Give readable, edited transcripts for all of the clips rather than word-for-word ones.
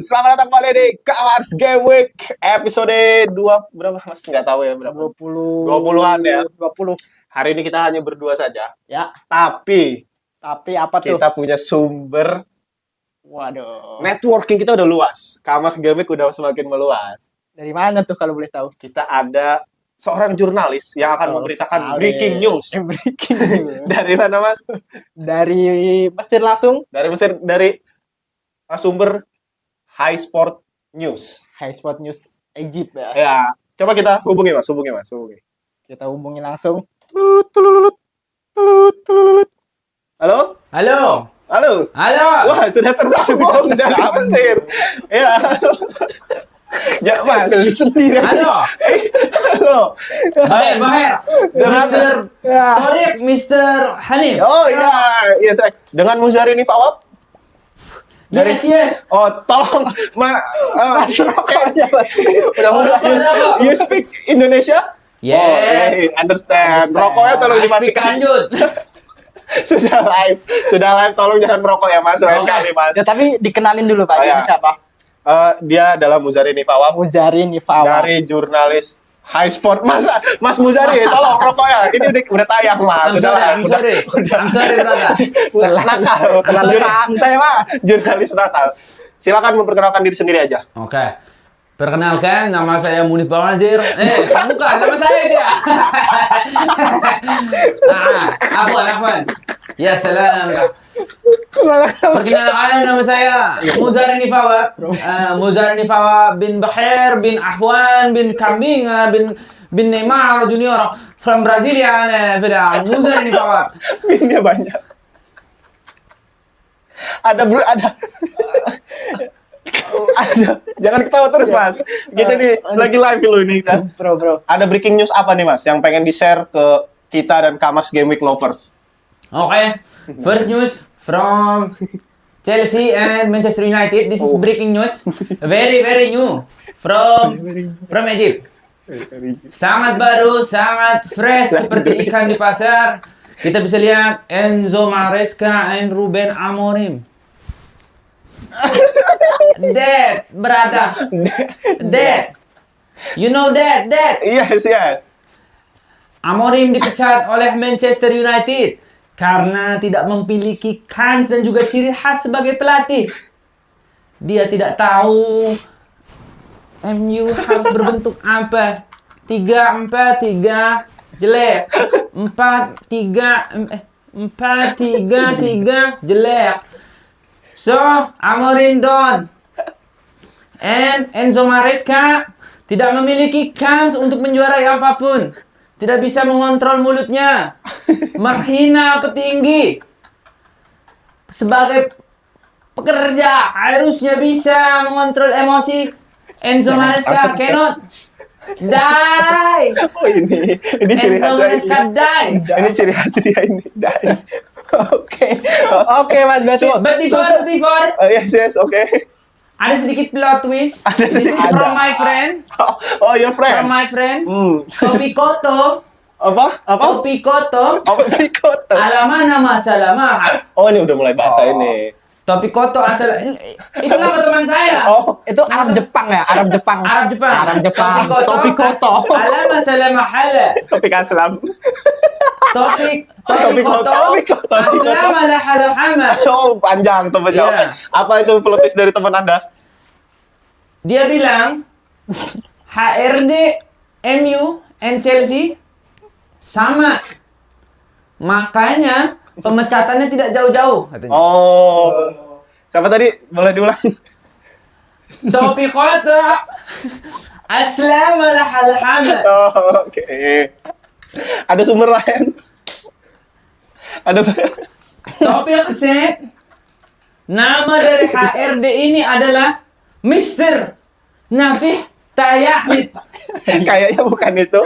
selamat datang kembali di Kamars Game Week episode 2 berapa Mas? Nggak tahu ya berapa. 20-an ya. 20. Hari ini kita hanya berdua saja. Ya. Tapi Apa tuh? kita punya sumber. Waduh. Networking kita udah luas. Kamars Game Week udah semakin meluas. Dari mana tuh kalau boleh tahu? Kita ada seorang jurnalis yang akan memberitakan breaking news. Breaking news. Dari mana Mas? Dari Mesir langsung. Dari Mesir, dari sumber High Sport News. High Sport News Egypt ya. Ya, coba kita hubungi Mas. Kita hubungi langsung. Halo? Halo. Halo? Halo. Wah, sudah tersambung dari Mesir. Ya. Ya, Mas. Sendiri. Halo. Halo. Baher. Dengan Mr. Ya. Torik, Mr. Hanif. Oh iya, yes. Dengan Muzari Nifawab. Yes. Oh, tolong Mas rokoknya, Mas. you speak Indonesia? Yes. Oh, okay. Understand. Rokoknya tolong I speak dimatikan. lanjut. Sudah live, tolong jangan merokok ya Mas. Lain Oke. kali Mas. Ya tapi dikenalin dulu Pak. Oh, ya. Ini siapa? Dia adalah Muzari Nifawab Muzari Nifawab. dari jurnalis High Sport. Mas Muzari, tolong rokoknya. Ini udah tayang Mas. I'm sorry, brother. Nakal. Terlalu santai, Pak. Jurnalis nakal. Silakan memperkenalkan diri sendiri aja. Oke. Perkenalkan, nama saya Munif Bawazir. Bukan, nama saya dia. Afwan. Ya, salam. Perkenalkan, nama saya Muzari Nifawab. Muzari Nifawab bin Bahir, bin Ahwan, bin Kambing, bin Neymar Junior from Brasilia. Muzari Nifawab. Binnya banyak. Ada. Jangan ketawa terus Mas. Kita nih lagi live dulu ini kan. Bro. Ada breaking news apa nih Mas yang pengen di-share ke kita dan Kamars Game Week lovers? Okay. First news from Chelsea and Manchester United. This is breaking news. Very new from Egypt. Sangat baru, sangat fresh seperti ikan di pasar. Kita bisa lihat Enzo Maresca and Ruben Amorim. Dead, brother. Dead. You know that? Yes. Amorim dipecat oleh Manchester United karena tidak memiliki kans dan juga ciri khas sebagai pelatih. Dia tidak tahu MU harus berbentuk apa. 3-4-3 jelek. 4-3-3 jelek. So, Amorim down. And Enzo Maresca tidak memiliki kans untuk menjuarai apapun. Tidak bisa mengontrol mulutnya. Menghina petinggi. Sebagai pekerja harusnya bisa mengontrol emosi. Enzo Maresca cannot die. Oh ini ciri Enzo khasnya. Maresca die. Ini ciri khas dia ini. Oke, Mas. Berarti But before, Oh, yes, oke. ada sedikit plot twist. This is from my friend. Oh, your friend. From my friend. Topi Apa? Koto. Pikoto. Alaman nama salama. Oh, ini udah mulai bahasa ini. Topi Koto asal itu nama teman saya. Oh, itu Arab Jepang ya? Arab Jepang. Topi Koto. Alama salama hala. topik aslam. Topi Koto. Koto. Aslama la hala hama. So, panjang teman jawaban. Iya. Apa itu plot twist dari teman Anda? Dia bilang HRD MU and Chelsea sama. Makanya pemecatannya tidak jauh-jauh katanya. Oh. Siapa tadi? Boleh diulang? Topi Koto. Aslama la hala hama. Oh, oke. Ada sumber lain? Ada Topi Keset. Nama dari HRD ini adalah Mr. Nafih Tayahid. kayaknya bukan itu.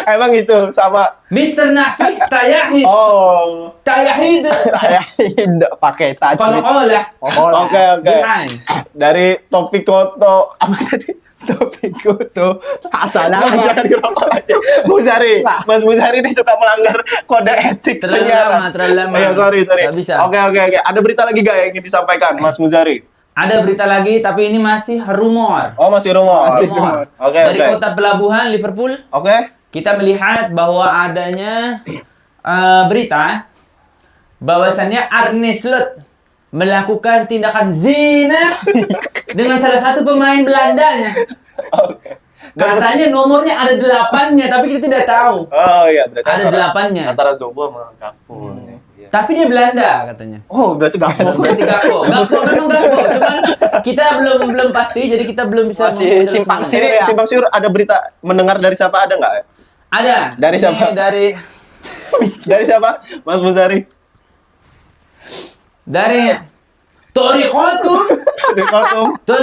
Emang itu sama. Mr. Nafih Tayahid. Oh. Tayahid. Tidak pakai tajwid. Panolah. Oke. Behind. Dari Topik Koto apa tadi? Topik Koto. Assalamualaikum. Jangan dirokok lagi. Muzari. Mas Muzari ini suka melanggar kode etik Terlalu penyiaran. lama. Iya, sorry. Nggak bisa. Oke. Ada berita lagi gak yang ingin disampaikan, Mas Muzari? ada berita lagi, tapi ini masih rumor. Oh, masih rumor. Rumor. Oke, Dari oke. kota pelabuhan Liverpool, Oke. kita melihat bahwa adanya berita bahwasannya Arne Slot melakukan tindakan zina dengan salah satu pemain Belandanya. Oke. Katanya nomornya ada 8-nya, tapi kita tidak tahu. Oh iya, berarti Ada 8-nya. Antara Zobo sama Gakpo. Iya. Tapi dia Belanda katanya. Oh, berarti Gakpo. Berarti Gakpo. Memang Gakpo. Cuman kita belum pasti, jadi kita belum bisa Masih memutuskan. simpang siur. Ini simpang siur ada berita mendengar dari siapa ada nggak? Ada. Dari Ini siapa? Dari siapa? Mas Muzari. Dari Toriqatum Dari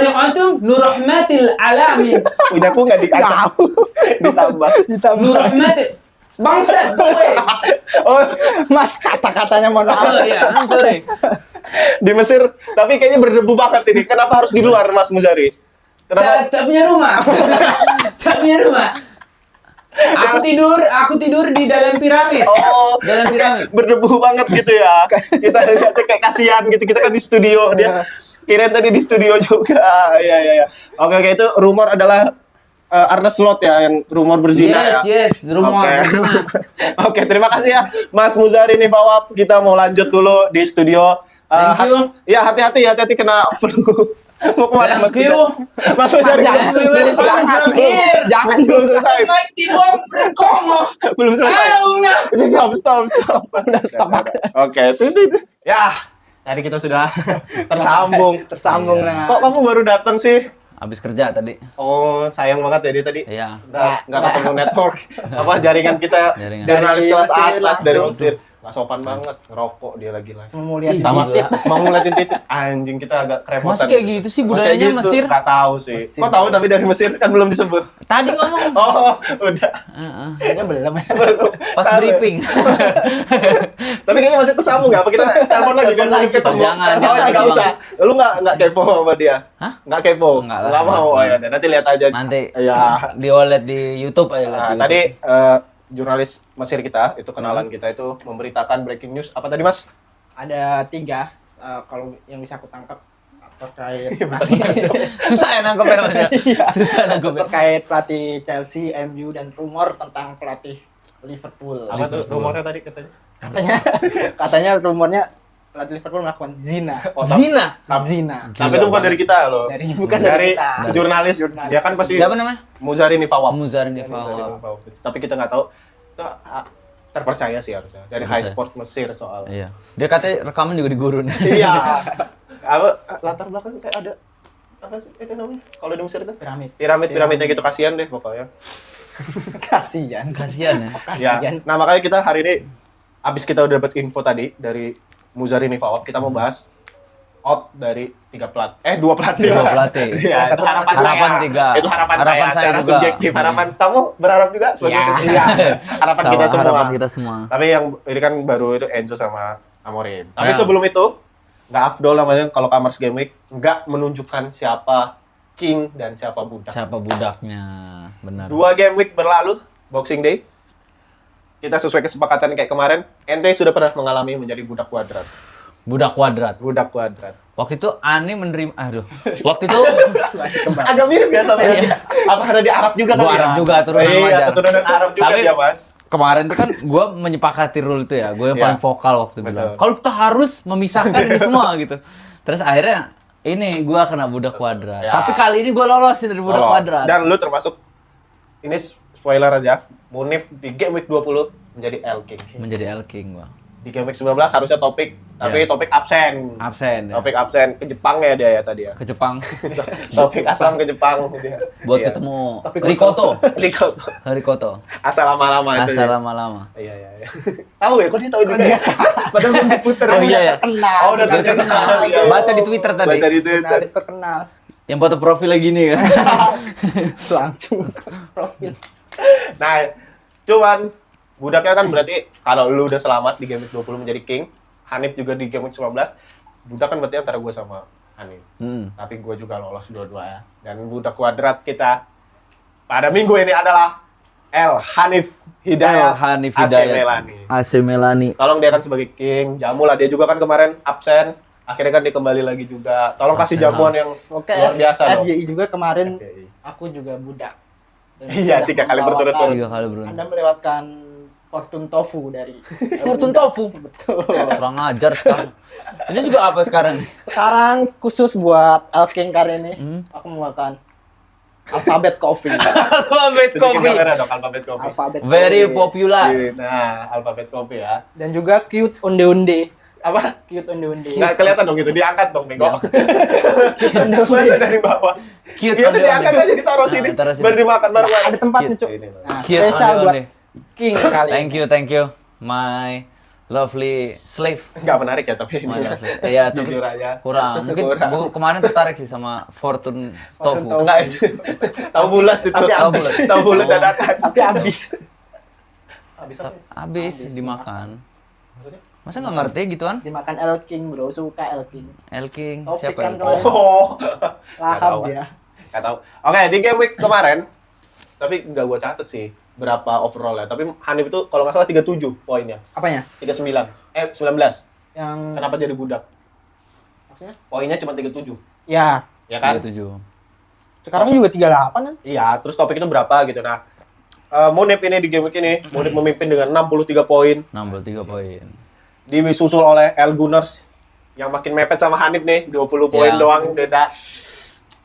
kosong. Nur Rahmatil Alamin. Punya aku nggak diangkat. Ditambah. Nur Rahmatil Bangsat gue. Oh, Mas, kata-katanya mohon maaf. Oh iya, I'm sorry. di Mesir. Tapi kayaknya berdebu banget ini. Kenapa harus di luar, Mas Muzari? Kenapa? Tak punya rumah. Tak punya rumah. Aku tidur di dalam piramid. Oh, Dalam piramid. berdebu banget gitu ya. Kita lihatnya kayak kasihan gitu. Kita kan di studio, dia kirain tadi di studio juga. Iya. Oke, itu rumor adalah Arne Slot ya yang rumor berzina ya. Yes, rumor. Oke. berzina. Oke, terima kasih ya Mas Muzari nih Fawab. Kita mau lanjut dulu di studio. Thank you. Ya, hati-hati kena flu. Mau kemana Mas? Thank you. Mas Muzari. Jangan, Jangan. Belum selesai. Mighty Bomb from Congo. Belum selesai. Stop. Stop. Oke, itu. Ya, tadi kita sudah tersambung. Tersambung Iya. dengan Kok kamu baru datang sih? Habis kerja tadi. Oh, sayang banget ya dia tadi. Iya. Nggak ketemu network. Apa jaringan kita Jaringan. jurnalis Dari kelas Mesir atas dari langsung. Mesir. Nggak sopan banget, ngerokok dia lagi. Semua mau lihat Sama Gila. mau ngeliatin titik. Anjing, kita agak kerepotan. Masih kayak gitu sih budayanya Mesir? Nggak tahu sih. Mesir. Kok tahu tapi dari Mesir kan belum disebut. Tadi ngomong. Oh, udah. Heeh. Kayaknya belum. Belum. Pas Tahu. briefing. Tapi kayaknya masih tersambung nggak? Apa kita telepon lagi kan lagi ketemu? Jangan, Oh, jangan, nggak Bang. usah. Lu nggak kepo sama dia? Hah? Nggak kepo? Nggak lah. Nggak mau. Oh ya, nanti lihat aja. Nanti Ya. diolet di YouTube aja. lihat Nah, di YouTube. tadi jurnalis Mesir kita, itu kenalan kita itu memberitakan breaking news. Apa tadi, Mas? Ada 3 kalau yang bisa aku tangkap terkait Susah ya nangkepnya Mas ya. Susah nangkepnya. terkait pelatih Chelsea, MU dan rumor tentang pelatih Liverpool. Apa tuh rumornya tadi katanya? Katanya rumornya pelatih Liverpool melakukan zina. Oh, tapi- Zina. Zina. Tapi itu bukan dari kita loh. Bukan dari kita. jurnalis. Dia kan pasti Siapa namanya? Muzari Nifawab. Muzari Muzari Nifawab. Nifawab. Tapi kita nggak tahu. Itu terpercaya sih harusnya. Dari High Terpercaya. Sport Mesir soal. Iya. Dia katanya rekaman juga di gurun. Iya. Apa latar belakang kayak ada apa sih itu namanya? Kalau di Mesir itu Piramid. piramidnya gitu, kasihan deh pokoknya. Kasihan. Kasihan ya. Ya. Kasihan. Nah, makanya kita hari ini abis kita udah dapat info tadi dari Muzari Nifawab, kita mau bahas out dari 2 pelatih. Dua pelatih. Iya, itu harapan saya. Harapan 3. Itu harapan saya Harapan saya secara juga. subjektif. Harapan kamu berharap juga sebagai Iya. Iya. Harapan kita semua. Harapan kita semua. Tapi yang ini kan baru itu Enzo sama Amorim. Tapi Ya. sebelum itu nggak afdol namanya kalau Kamars Game Week nggak menunjukkan siapa king dan siapa budak. Siapa budaknya? Benar. 2 game week berlalu, Boxing Day. Kita sesuai kesepakatan kayak kemarin, ente sudah pernah mengalami menjadi budak kuadrat. Budak kuadrat. Budak kuadrat. Waktu itu Ani menerima Waktu itu Agak mirip ya sama Iya. dia. Apa ada di Arab juga Gua kali ya? Arab juga, turunan Iya, Majar. keturunan Arab juga Tapi- dia, Mas. kemarin tuh kan gue menyepakati rule itu ya. Gue yang Iya. paling vokal waktu itu Betul. bilang. Kalau kita harus memisahkan ini semua gitu. Terus akhirnya ini gue kena budak kuadrat. Ya. Tapi kali ini gue lolosin dari budak Lolos. kuadrat. Dan lu termasuk, ini spoiler aja, Munib di game week 20 menjadi L King. Menjadi L King gue. Di game week 19 harusnya topik, tapi Iya. topik absen. Absen. Ya. Topik absen ke Jepang ya dia ya tadi ya. Ke Jepang. Topik asal ke Jepang dia. Buat Iya. ketemu Tapi Rikoto. Rikoto. Rikoto. Asal lama-lama itu. Asal ya. lama-lama. Iya. Tahu ya, kok dia tahu juga ya? Padahal belum diputer. Oh iya ya. Terkenal. Oh, udah terkenal. Iya. Baca di Twitter tadi. Baca di Twitter. Jurnalis terkenal. Yang foto profilnya gini kan. Langsung profil. Nah, cuman budaknya kan berarti kalau lu udah selamat di game week 20 menjadi king, Hanif juga di game week 19, budak kan berarti antara gue sama Hanif. Tapi gue juga lolos dua-dua ya. Dan budak kuadrat kita pada minggu ini adalah El Hanif Hidayat. Hanif AC Hidayat. Melani. AC Melani. Tolong dia kan sebagai king, jamu lah dia juga kan kemarin absen. akhirnya kan dia kembali lagi juga. Tolong kasih jamuan yang Oke, luar biasa dong. FYI juga kemarin FYI. aku juga budak. Dan Iya, sudah 3 kali membawakan- berturut-turut. 3 kali beruntun. Anda melewatkan Fortune Tofu dari Fortune Tofu. Betul. Kurang ajar sekarang. Ini juga apa sekarang? Sekarang khusus buat Elking kali ini, Hmm. aku membawakan Alphabet Coffee. Alphabet Bikin Coffee. kamera dong, Alphabet Coffee. Alphabet Very Coffee. popular. Nah, Alphabet Coffee ya. Dan juga cute onde-onde. Apa? Cute onde-onde. Nggak kelihatan dong itu, diangkat dong, Bego. Onde-onde. Masa dari bawah. Cute Iya, tuh onde-onde. diangkat aja, ditaruh Nah, sini. taruh sini. Baru dimakan, baru Nah, ada tempatnya, Cute. Cuk. Ini, Nah, Cute spesial buat onde-onde. King kali Thank you, my lovely slave. Nggak menarik ya, tapi ini. My lovely. Iya, tapi Jujur aja. kurang. Mungkin Kurang. gua kemarin tertarik sih sama Fortune Tofu. Enggak itu. Tahu bulat itu. Tapi Tahu habis. bulat. Tahu bulat Oh. dadakan. Tapi habis. Habis apa? Habis dimakan. Masa nggak ngerti gituan? Dimakan Elking, bro. Suka Elking. Elking, Topik siapa kan yang kemarin. Oh. Lahap tahu. dia. Nggak tahu. Oke, di game week kemarin, tapi nggak gua catet sih berapa overall ya. Tapi Hanif itu kalau nggak salah 37 poinnya. Apanya? 39. 19. Yang Kenapa jadi budak? maksudnya? Poinnya cuma 37. Ya, Ya kan? 37. sekarang juga 38 kan? Iya, terus topik itu berapa gitu. Nah, Munib ini di game week ini, Munib memimpin dengan 63 poin. 63 poin. Disusul oleh El Gunners yang makin mepet sama Hanif nih, 20 poin Ya. doang beda.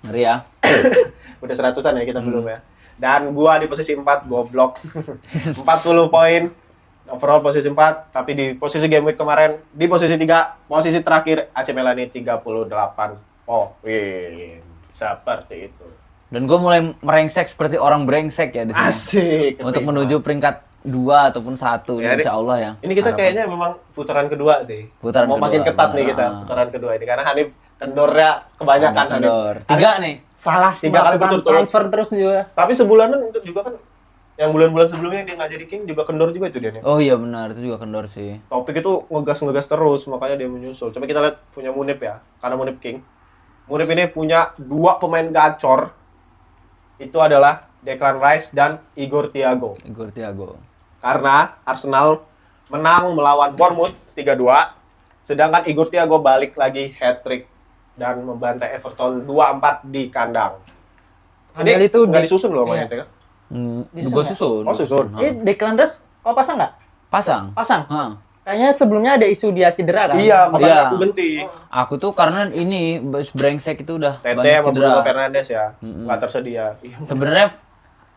Ngeri ya. Udah 100-an ya kita belum ya. Dan gua di posisi 4, goblok. 40 poin. Overall posisi 4, tapi di posisi game week kemarin di posisi 3, posisi terakhir AC Milan ini 38 poin. Seperti itu. Dan gue mulai merengsek seperti orang brengsek ya di sini. Asik. Untuk menuju peringkat 2 ataupun 1 Ya, insya Allah ya. Ini kita Harapan. kayaknya memang putaran kedua sih. Putaran Mau kedua, makin ketat nih benar. kita putaran kedua ini karena Hanif kendornya kebanyakan Hanif. Kendor. 3 nih. Salah. 3 kali melakukan berturut-turut. transfer terus juga. Tapi sebulanan itu juga kan yang bulan-bulan sebelumnya dia nggak jadi king juga kendor juga itu dia nih. Oh iya benar, itu juga kendor sih. Topik itu ngegas terus makanya dia menyusul. Coba kita lihat punya Munib ya. Karena Munib king. Munib ini punya 2 pemain gacor. Itu adalah Declan Rice dan Igor Thiago. Igor Thiago. Karena Arsenal menang melawan Bournemouth 3-2. Sedangkan Igor Thiago balik lagi hat-trick dan membantai Everton 2-4 di kandang. Padahal Ini itu nggak di- disusun loh iya. mainnya kan? Disusun Gue ya? susun. Oh, susun. Ha. Ini Declan Rice kok pasang nggak? Pasang. Pasang. Ha. Kayaknya sebelumnya ada isu dia cedera kan? Iya, makanya Iya. aku ganti. Aku tuh karena ini brengsek itu udah Tete banyak sama cedera. Bruno Fernandes ya, nggak tersedia. Iya. Sebenarnya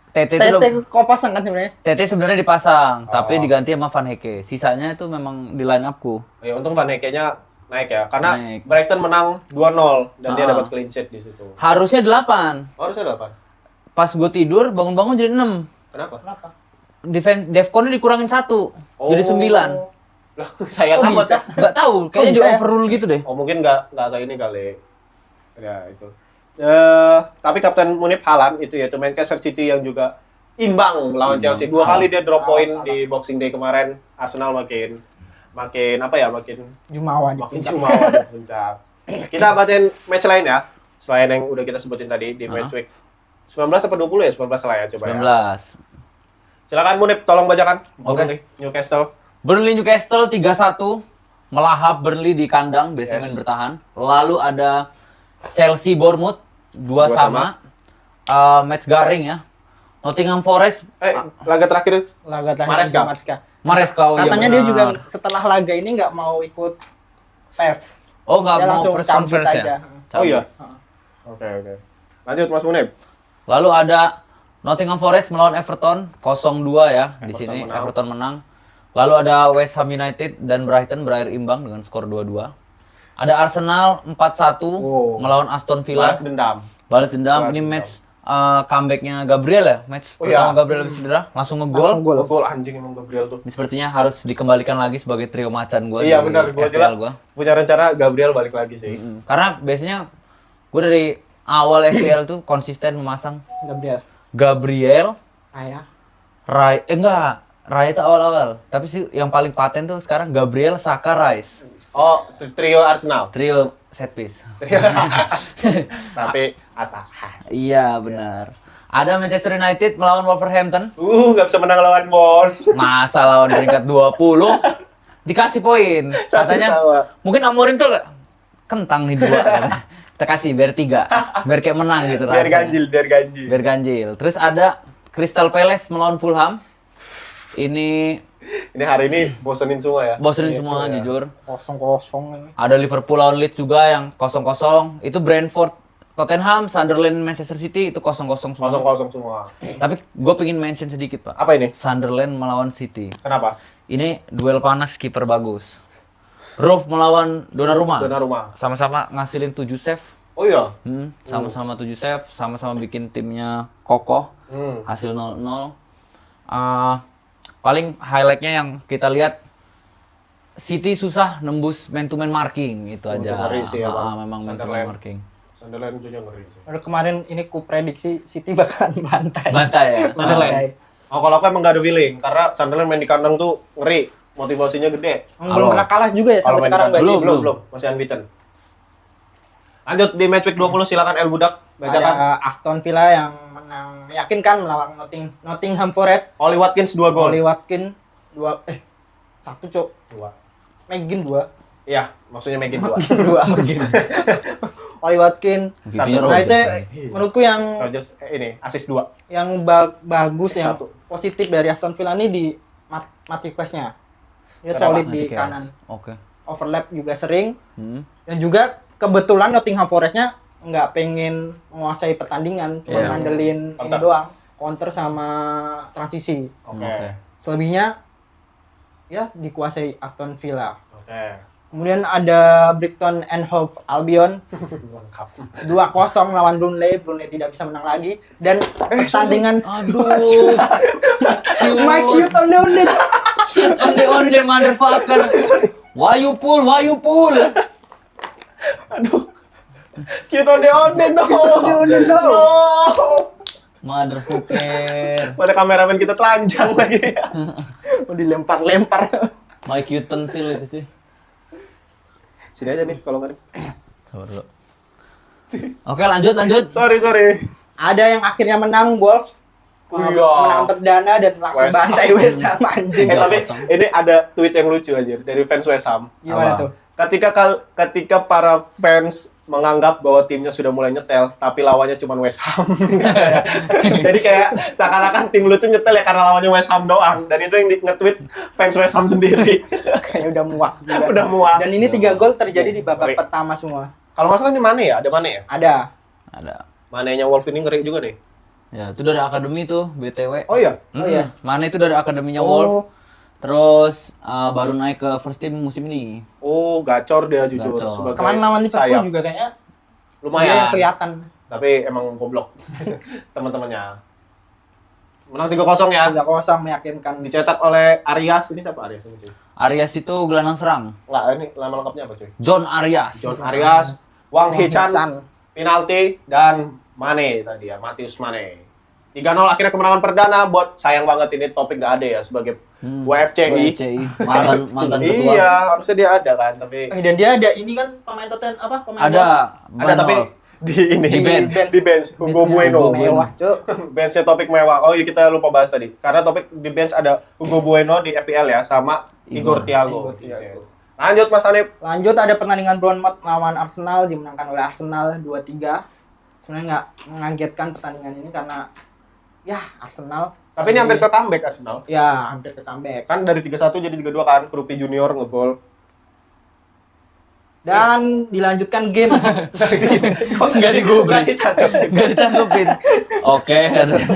Tete itu Tete kok pasang kan sebenarnya? Tete sebenarnya dipasang, Oh. tapi diganti sama Van Heke. Sisanya itu memang di line up-ku. Ya, untung Van Heke-nya naik ya, karena Naik. Brighton menang 2-0 dan dia Ah. dapat clean sheet di situ. Harusnya 8. Oh, harusnya 8. Pas gue tidur, bangun-bangun jadi 6. Kenapa? Kenapa? Defconnya dikurangin 1. Jadi 9. Lah, saya Kok tamat bisa? ya. Nggak tahu, kayaknya di bisa ya? overrule gitu deh. Oh, mungkin nggak kayak ini kali. Ya, itu. Tapi Kapten Munib Haaland itu yaitu Manchester City yang juga imbang melawan Chelsea. 2 kali dia drop poin di Boxing Day kemarin. Arsenal makin apa ya, makin Jumawa di makin puncak. cuma di puncak. Kita bacain match lain ya. Selain yang udah kita sebutin tadi di match week 19 apa 20 ya? 19 lah ya, coba ya. 19. Silakan Munib, tolong bacakan. Oke. Nih, Newcastle. Burnley Newcastle 3-1 melahap Burnley di kandang, biasanya Yes. main bertahan. Lalu ada Chelsea Bournemouth 2 2 sama. Match garing ya. Nottingham Forest Laga terakhir Laga terakhir Maresca. Maresca. Maresca. Oh, iya Katanya dia benar. juga setelah laga ini nggak mau ikut pers. Oh, nggak Dia mau langsung press cabut conference aja. ya? Oh iya. Heeh. Oke. Lanjut Mas Munib. Lalu ada Nottingham Forest melawan Everton 0-2 ya di Everton sini. menang. Everton menang. Lalu ada West Ham United dan Brighton berakhir imbang dengan skor 2-2. Ada Arsenal 4-1 Oh. melawan Aston Villa. Balas dendam. Balas dendam. Balas Ini dendam. match comebacknya Gabriel ya. Match Oh, pertama iya. Gabriel habis cedera langsung Langsung ngegol. gol. Gol anjing emang Gabriel tuh. Ini sepertinya harus dikembalikan lagi sebagai trio macan gue Iya di benar, gua FPL juga gue. punya rencana Gabriel balik lagi sih. Karena biasanya gue dari awal FPL tuh konsisten memasang Gabriel, Ayah. Rai, enggak, Rai itu awal-awal. Tapi sih yang paling paten tuh sekarang Gabriel, Saka, Rice. Oh, trio Arsenal. Trio set piece. Tapi atas. Iya, benar. Ada Manchester United melawan Wolverhampton. Nggak bisa menang lawan Wolves. Masa lawan peringkat 20 dikasih poin. Satu Katanya sama. mungkin Amorim tuh kentang nih 2. Kita kasih biar 3. Biar kayak menang gitu Biar rasanya. ganjil, biar ganjil. Biar ganjil. Terus ada Crystal Palace melawan Fulham. Ini Ini hari ini bosenin semua ya. bosenin Ini semua ya. jujur. 0-0 ini. Ada Liverpool lawan Leeds juga yang 0-0. Itu Brentford, Tottenham, Sunderland, Manchester City itu 0-0 semua. Kosong-kosong semua. Tapi gue pengen mention sedikit Pak. Apa ini? Sunderland melawan City. Kenapa? Ini duel panas, kiper bagus. Rolf melawan Donnarumma. Donnarumma. Sama-sama ngasilin 7 save. Oh iya. Sama-sama 7 save, sama-sama bikin timnya kokoh. Hasil 0-0. Paling highlightnya yang kita lihat City susah nembus man to man marking itu aja. ngeri sih ya, Bang. Memang man to man Sunderland. marking. Sunderland juga ngeri sih. Baru kemarin ini ku prediksi City bakalan bantai. Bantai ya. Sunderland. Oh, kalau aku emang gak ada feeling karena Sunderland main di kandang tuh ngeri, motivasinya gede. Belum pernah kalah juga ya Kalau sampai main sekarang di kandang- berarti. belum, masih unbeaten. Lanjut di match week 20 silakan El Budak bacakan. Ada Aston Villa yang menang meyakinkan melawan Nottingham Forest. Oli Watkins 2 gol. Oli Watkins 1 cok. 2. Megin 2. Iya, maksudnya Megin 2. 2. Oli Watkins. Giginya Nah Rogers, itu ya. menurutku yang Rogers ini assist 2. bagus yang Satu. positif dari Aston Villa ini di Matiquez-nya. Dia solid di Matiquez. kanan. Oke. Overlap juga sering. Hmm. Dan juga kebetulan Nottingham Forest-nya nggak pengen menguasai pertandingan, cuma Iya. ngandelin ini Counter. doang, counter sama transisi. Oke. Selebihnya ya dikuasai Aston Villa. Oke. Kemudian ada Brighton and Hove Albion Lengkap. 2-0 lawan Burnley. Burnley tidak bisa menang lagi dan pertandingan Aduh. My cute on the Onde motherfucker. Why you pull? Aduh. Kita onde no. Onde no. Motherfucker. Mana kameramen kita telanjang lagi. Mau dilempar-lempar. My cute tentil itu sih. Sini aja nih kalau nggak nih. Sabar dulu. Oke, lanjut. Sorry. Ada yang akhirnya menang Wolves. Iya. Menang perdana dan langsung West Ham. bantai West Ham anjing. Tapi 3-0. ini ada tweet yang lucu aja dari fans West Ham. Gimana Apa? tuh? Ketika para fans menganggap bahwa timnya sudah mulai nyetel, tapi lawannya cuma West Ham. Jadi kayak seakan-akan tim lu tuh nyetel ya karena lawannya West Ham doang. Dan itu yang nge-tweet fans West Ham sendiri. Kayaknya udah muak juga. Udah muak. Dan ini 3 gol terjadi di babak Ngeri. pertama semua. Kalau nggak salah ini Mane ya? Ada Mane ya? Ada. Manenya Wolf ini ngeri juga nih. Ya, itu dari akademi tuh, BTW. Oh iya? Oh iya. Mana itu dari akademinya Oh. Wolf. Terus baru naik ke first team musim ini. Oh, gacor dia jujur. Gacor. Sebagai Kemarin lawan Liverpool sayap. juga kayaknya dia Lumayan. yang kelihatan. Tapi emang goblok teman-temannya. Menang 3-0 ya. 3-0 meyakinkan. Dicetak oleh Arias. Ini siapa Arias ini cuy? Arias itu gelandang serang. Nggak, ini nama lengkapnya apa cuy? John Arias. John Arias, Wang Hee-chan, Chan. penalti, dan Mane tadi ya, Matius Mane. 3-0 akhirnya kemenangan perdana buat sayang banget ini topik nggak ada ya sebagai WFCI. WFCI. Mantan ketua. Iya, harusnya dia ada kan, tapi Dan dia ada ini kan pemain Tottenham apa? Pemain Ada. ada tapi di ini Di bench. di bench Hugo Bueno. Wolves. Mewah, Cuk. Benchnya topik mewah. Oh iya kita lupa bahas tadi. Karena topik di bench ada Hugo Bueno di FPL ya sama Igor Thiago. Igor Thiago. Lanjut Mas Hanif. Lanjut ada pertandingan Bournemouth lawan Arsenal dimenangkan oleh Arsenal 2-3. Sebenarnya nggak mengagetkan pertandingan ini karena ya Arsenal. Tapi ini hampir ke comeback Arsenal. Ya hampir ke comeback. Kan dari 3-1 jadi 3-2 kan. Krupi Junior ngegol. Dan dilanjutkan game. Nggak digubris. Nggak ditanggepin. Oke.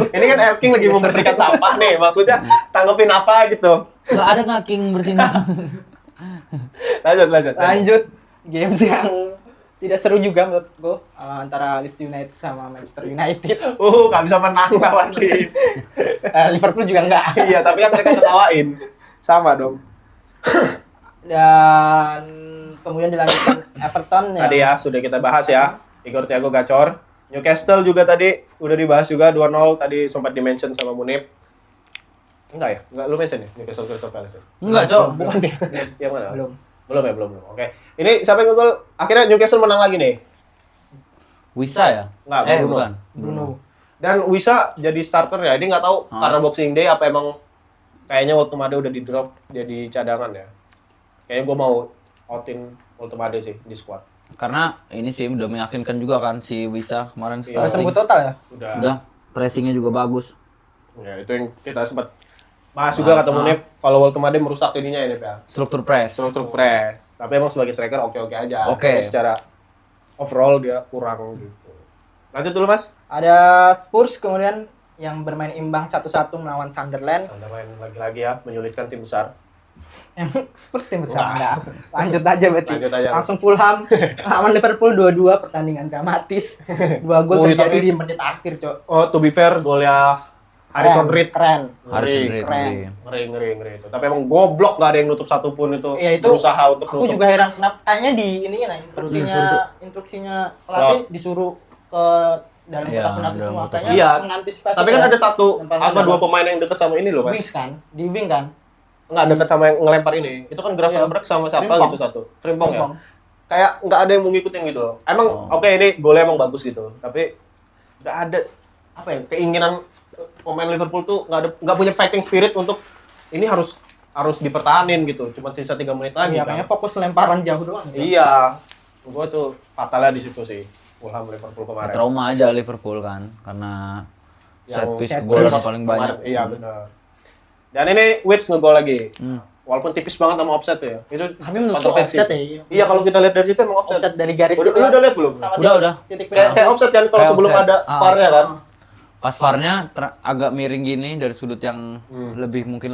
Ini kan Elking lagi membersihkan sampah nih. Maksudnya tanggepin apa gitu. Nggak ada nggak King bersihin. Lanjut. Lanjut games yang tidak seru juga menurutku antara Leeds United sama Manchester United. Nggak bisa menang lawan Leeds. Liverpool juga enggak. Iya, tapi kan mereka ketawain. Sama dong. Dan kemudian dilanjutkan Everton Tadi ya, sudah kita bahas ya. Igor Thiago gacor. Newcastle juga tadi udah dibahas juga 2-0 tadi sempat di-mention sama Munib. Enggak ya? Enggak lu mention ya Newcastle Crystal Palace. Ya? Enggak, Cok. Bukan deh. Yang mana? Belum. Belum. Oke. Ini siapa yang ngegol? Akhirnya Newcastle menang lagi nih. Wisa ya? Enggak, Bruno. Bukan. Bruno. Dan Wisa jadi starter ya. Ini nggak tahu karena Boxing Day apa emang kayaknya Ultimade udah di-drop jadi cadangan ya. Kayaknya gue mau outin Ultimade sih di squad. karena ini sih udah meyakinkan juga kan si Wisa kemarin Udah starting. sembuh total ya? Udah pressingnya juga bagus. Ya, itu yang kita sempat bahas juga ketemu Nip, kalau Woltemade merusak ininya ya Nip ya. Struktur press. Struktur press. Tapi emang sebagai striker oke-oke aja. Oke. Tapi secara overall dia kurang gitu. Lanjut dulu Mas. Ada Spurs kemudian yang bermain imbang 1-1 melawan Sunderland. Anda main lagi-lagi ya, menyulitkan tim besar. Emang Spurs tim besar Wah. enggak? Lanjut aja berarti. Lanjut aja. Langsung Fulham lawan Liverpool 2-2 pertandingan dramatis. 2 gol Oh, iya, terjadi tapi- di menit akhir, Cok. Oh, to be fair, golnya Harrison Reed. Keren. Harrison Reed. keren. Ngeri itu. Tapi emang goblok gak ada yang nutup satupun itu. Iya, itu berusaha untuk Aku nutup. juga heran kenapa kayaknya di ini ya instruksinya pelatih disuruh ke dalam Iya, kotak penalti dalam semua. kotak. Kayaknya Iya. mengantisipasi. Tapi kan ada satu Lempar apa dalam. dua pemain yang dekat sama ini loh, Mas. wings kan, di wing kan. Enggak dekat sama yang ngelempar ini. Itu kan Gravenberch sama siapa Frimpong. gitu satu. Frimpong ya. Frimpong. Kayak nggak ada yang mau ngikutin gitu loh. Emang oke ini golnya emang bagus gitu. Tapi nggak ada apa ya keinginan pemain Liverpool tuh nggak punya fighting spirit untuk ini harus dipertahanin gitu. Cuma sisa 3 menit lagi. Iya, kan. kayaknya fokus lemparan jauh doang. Iya. Gua tuh fatalnya di situ sih. Fulham Liverpool kemarin. Trauma aja Liverpool kan karena set piece set gol piece paling banyak. Kemarin, iya benar. Dan ini Wirtz ngegol lagi. Hmm. Walaupun tipis banget sama offset tuh ya. Itu Tapi menurutku kontroversi. offset ya. Iya kalau kita lihat dari situ emang offset. Offset dari garis Udah, itu. lu udah lihat belum? Sama Udah. titik Kayak penalti. offset kan kalau Kayak sebelum offset. ada VAR-nya kan. Pas VAR-nya agak miring gini dari sudut yang mungkin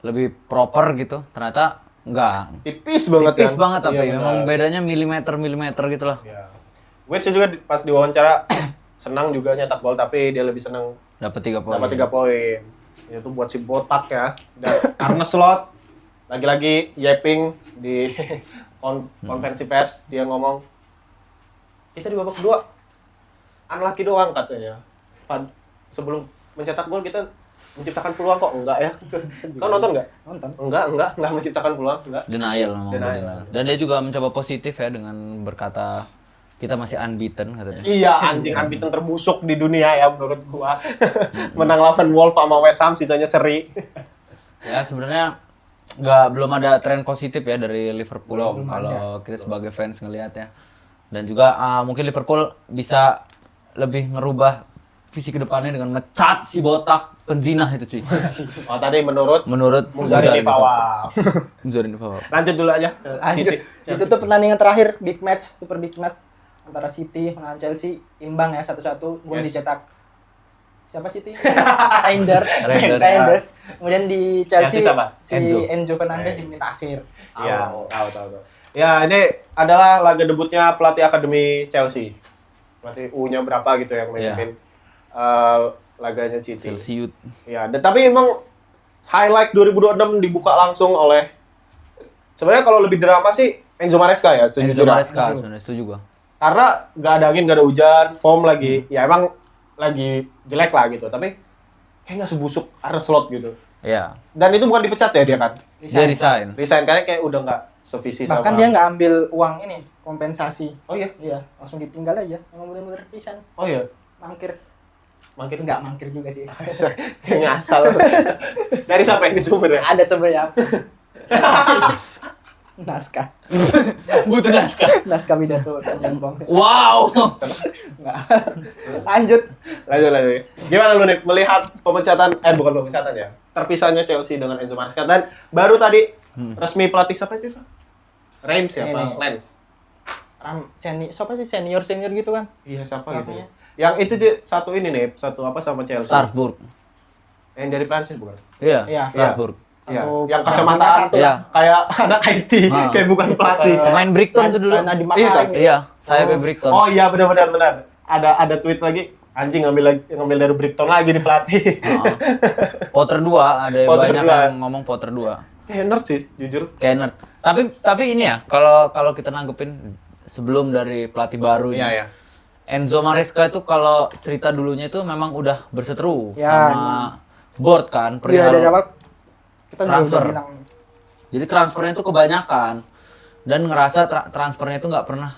lebih proper gitu. Ternyata enggak. Tipis banget Tipis kan. banget tapi Iya, memang benar. bedanya milimeter gitu lah. Iya. Wirtz juga pas diwawancara senang juga nyetak gol tapi dia lebih senang Dapat 3 poin. dapat 3 poin. Itu buat si botak ya. Dan Arne Slot lagi-lagi yapping di konferensi pers dia ngomong kita di babak kedua unlucky doang katanya. Sebelum mencetak gol kita menciptakan peluang kok enggak ya? Kau nonton enggak? Nonton. Enggak menciptakan peluang, enggak. Denial memang. Denial. Dan dia juga mencoba positif ya dengan berkata kita masih unbeaten katanya. Iya, anjing unbeaten terbusuk di dunia ya menurut gua. Menang lawan Wolves sama West Ham sisanya seri. Ya sebenarnya belum ada tren positif ya dari Liverpool kalau kita sebagai fans ngelihat ya. Dan juga mungkin Liverpool bisa lebih ngerubah visi kedepannya dengan ngecat si botak penzina itu cuy. Oh, tadi menurut Muzari Fawaz. Muzari Fawaz. Lanjut dulu aja ke Lanjut. City. Ditutup pertandingan terakhir big match, super big match antara City melawan Chelsea, imbang ya 1-1, gol Yes. dicetak siapa City? Reinders. Reinders. Kemudian di Chelsea, Chelsea siapa? si Enzo. Enzo Fernandez di menit akhir. Iya, tahu. Ya, ini adalah laga debutnya pelatih akademi Chelsea. Pelatih U-nya berapa gitu yang memimpin laganya City. Chelsea Youth. Ya, dan tapi emang highlight 2026 dibuka langsung oleh sebenarnya kalau lebih drama sih Enzo Maresca ya Enzo sejujurnya. Maresca sebenarnya setuju gua. Karena nggak ada angin, nggak ada hujan, form lagi, ya emang lagi jelek lah gitu. Tapi kayak nggak sebusuk Arne Slot gitu. Iya. Dan itu bukan dipecat ya dia kan? Dia resign. Resign kayak udah nggak sevisi sama. Bahkan dia nggak ambil uang ini kompensasi. Oh iya? Iya, langsung ditinggal aja. Emang bener-bener resign. Oh iya? Mangkir. Mangkir Enggak mangkir juga sih. Kayak ngasal. Dari siapa ini sumbernya? Ada sebenarnya. Naskah. Butuh naskah. Naskah pidato Tanjung Wow. Enggak. Lanjut. Lanjut. Gimana lu nih melihat pemecatan, bukan pemecatan ya, terpisahnya Chelsea dengan Enzo Maresca dan baru tadi resmi pelatih siapa itu? Reims siapa? Ini. Lens. Siapa sih senior gitu kan? Iya siapa gitu. Namanya. Yang itu dia satu ini nih, satu apa sama Chelsea. Strasbourg. Yang dari Prancis bukan? Iya, Iya. Strasbourg. Iya. Satu Yang pemain kacamata satu Iya. kayak anak IT, kayak bukan pelatih. Pemain Brighton tuh dulu. Nadiem Iya, Makarim. Iya, saya ke Brighton. Oh iya benar. Ada tweet lagi, anjing ngambil dari Brighton lagi di pelatih. Potter 2, ada Potter banyak 2. yang ngomong Potter 2. Kayak nerd sih, jujur. Kenner. Tapi ini ya, kalau kita nanggepin sebelum dari pelatih baru ini. Iya. Enzo Maresca itu kalau cerita dulunya itu memang udah berseteru Ya, sama board kan, Iya, perihal dari awal kita juga transfer. udah bilang. Jadi transfernya itu kebanyakan dan ngerasa transfernya itu nggak pernah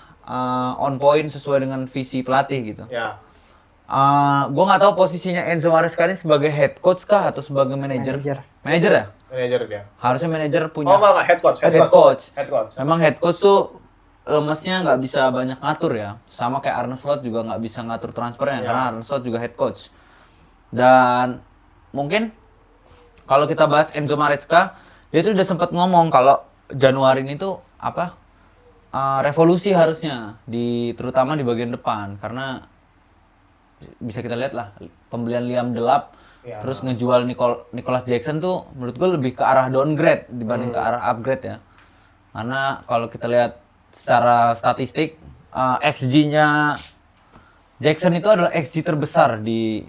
on point sesuai dengan visi pelatih gitu. Ya. Gue nggak tahu posisinya Enzo Maresca ini sebagai head coach kah atau sebagai manajer? Manajer ya? Manajer dia. Harusnya manajer punya Oh enggak, head coach. Head coach. Head coach. Memang head coach tuh lemesnya nggak bisa banyak ngatur ya. Sama kayak Arne Slot juga nggak bisa ngatur transfernya karena Arne Slot juga head coach. Dan mungkin kalau kita bahas Enzo Maresca, dia tuh udah sempat ngomong kalau Januari ini tuh revolusi harusnya terutama di bagian depan karena bisa kita lihat lah pembelian Liam Delap terus ngejual Nicholas Jackson tuh menurut gue lebih ke arah downgrade dibanding ke arah upgrade ya. Karena kalau kita lihat secara statistik XG-nya Jackson itu adalah XG terbesar di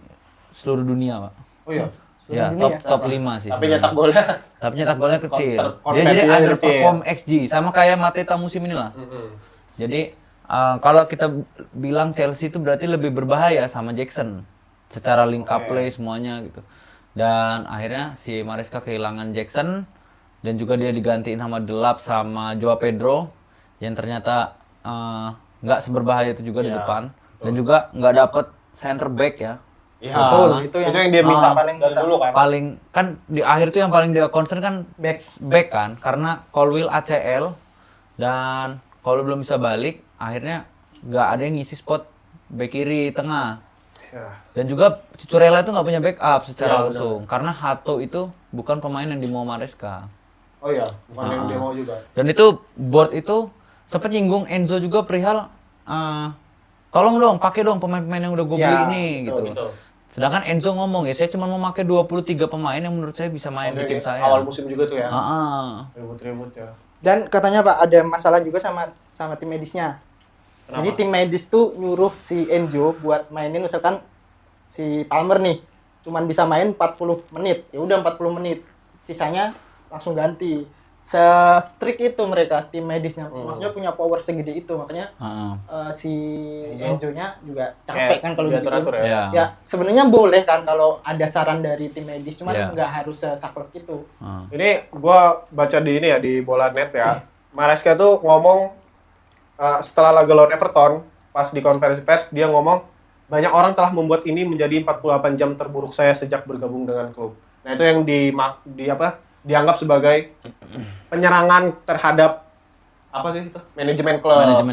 seluruh dunia, Pak. Oh iya. Ya, top 5 sih. Tapi nyetak golnya. Tapi nyetak golnya kecil. Dia jadi Konversinya underperform XG sama kayak Mateta musim ini lah. Jadi kalau kita bilang Chelsea itu berarti lebih berbahaya sama Jackson secara link up play semuanya gitu. Dan akhirnya si Maresca kehilangan Jackson dan juga dia digantiin sama Delap sama Joao Pedro yang ternyata nggak seberbahaya itu juga di depan dan juga nggak dapet center back ya. Iya. Betul, itu yang dia minta paling dari dulu kan. Paling kan di akhir tuh yang paling dia concern kan back kan karena Colwill ACL dan kalau belum bisa balik akhirnya nggak ada yang ngisi spot back kiri tengah. Ya. Dan juga Cucurella itu nggak punya backup secara langsung karena Hato itu bukan pemain yang dimau Maresca. Oh iya, bukan yang dia mau juga. Dan itu board itu sempat nyinggung Enzo juga perihal tolong dong pakai dong pemain-pemain yang udah gue beli ini gitu. Sedangkan Enzo ngomong ya saya cuma mau pakai 23 pemain yang menurut saya bisa main di tim saya. Awal musim juga tuh ya. Ribut-ribut ya. Dan katanya Pak ada masalah juga sama tim medisnya. Kenapa? Jadi tim medis tuh nyuruh si Enzo buat mainin misalkan si Palmer nih cuman bisa main 40 menit. Ya udah 40 menit. Sisanya langsung ganti. Se-strict itu mereka tim medisnya. Maksudnya punya power segede itu. Makanya si Enzo-nya juga capek kan kalau gitu. ya. Ya sebenarnya boleh kan kalau ada saran dari tim medis, cuman nggak harus sesaklek itu. Ini gua baca di ini ya di Bola.net ya. Maresca tuh ngomong setelah laga lawan Everton pas di konferensi pers dia ngomong banyak orang telah membuat ini menjadi 48 jam terburuk saya sejak bergabung dengan klub. Nah itu yang dianggap sebagai penyerangan terhadap apa sih itu manajemen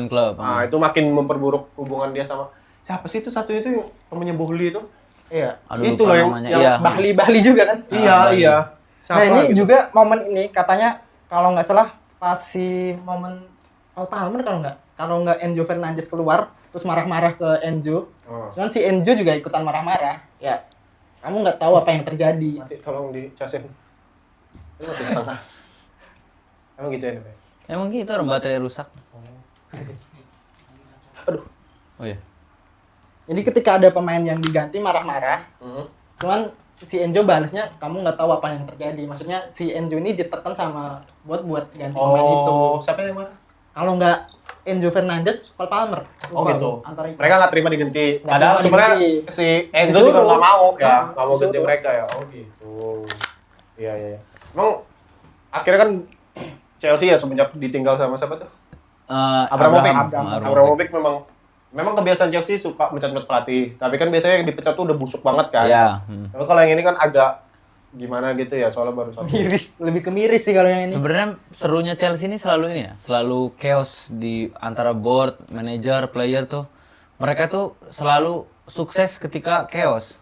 klub. Nah itu makin memperburuk hubungan dia sama siapa sih itu satu itu yang temennya Bohli itu. Iya. Aduh, itu loh yang Bahli juga kan. Iya. Nah ini gitu. Juga momen ini katanya kalau nggak salah pas si momen Palmer kalau nggak Enzo Fernandez keluar terus marah-marah ke Enzo. Cuman si Enzo juga ikutan marah-marah. Ya kamu nggak tahu apa yang terjadi. Nanti tolong dicasin. Ini masih setengah. Emang gitu ya nih? Emang gitu orang baterai rusak. Aduh. Oh iya. Jadi ketika ada pemain yang diganti marah-marah, cuman si Enzo balasnya kamu nggak tahu apa yang terjadi. Maksudnya si Enzo ini ditekan sama buat ganti pemain itu. Siapa yang marah? Kalau nggak Enzo Fernandez, Palmer. Gitu. Antara itu. Mereka nggak terima diganti. Nggak Padahal terima sebenarnya diganti. si Enzo juga nggak mau ya, nggak mau ganti disuruh. mereka ya. Oh gitu. Iya. Emang akhirnya kan Chelsea ya semenjak ditinggal sama siapa tuh? Abramovich memang kebiasaan Chelsea suka mencat-mencat pelatih. Tapi kan biasanya yang dipecat tuh udah busuk banget kan. Iya. Tapi kalau yang ini kan agak gimana gitu ya, soalnya baru satu. Lebih ke miris sih kalau yang ini. Sebenarnya serunya Chelsea ini selalu ini ya, selalu chaos di antara board, manager, player tuh. Mereka tuh selalu sukses ketika chaos.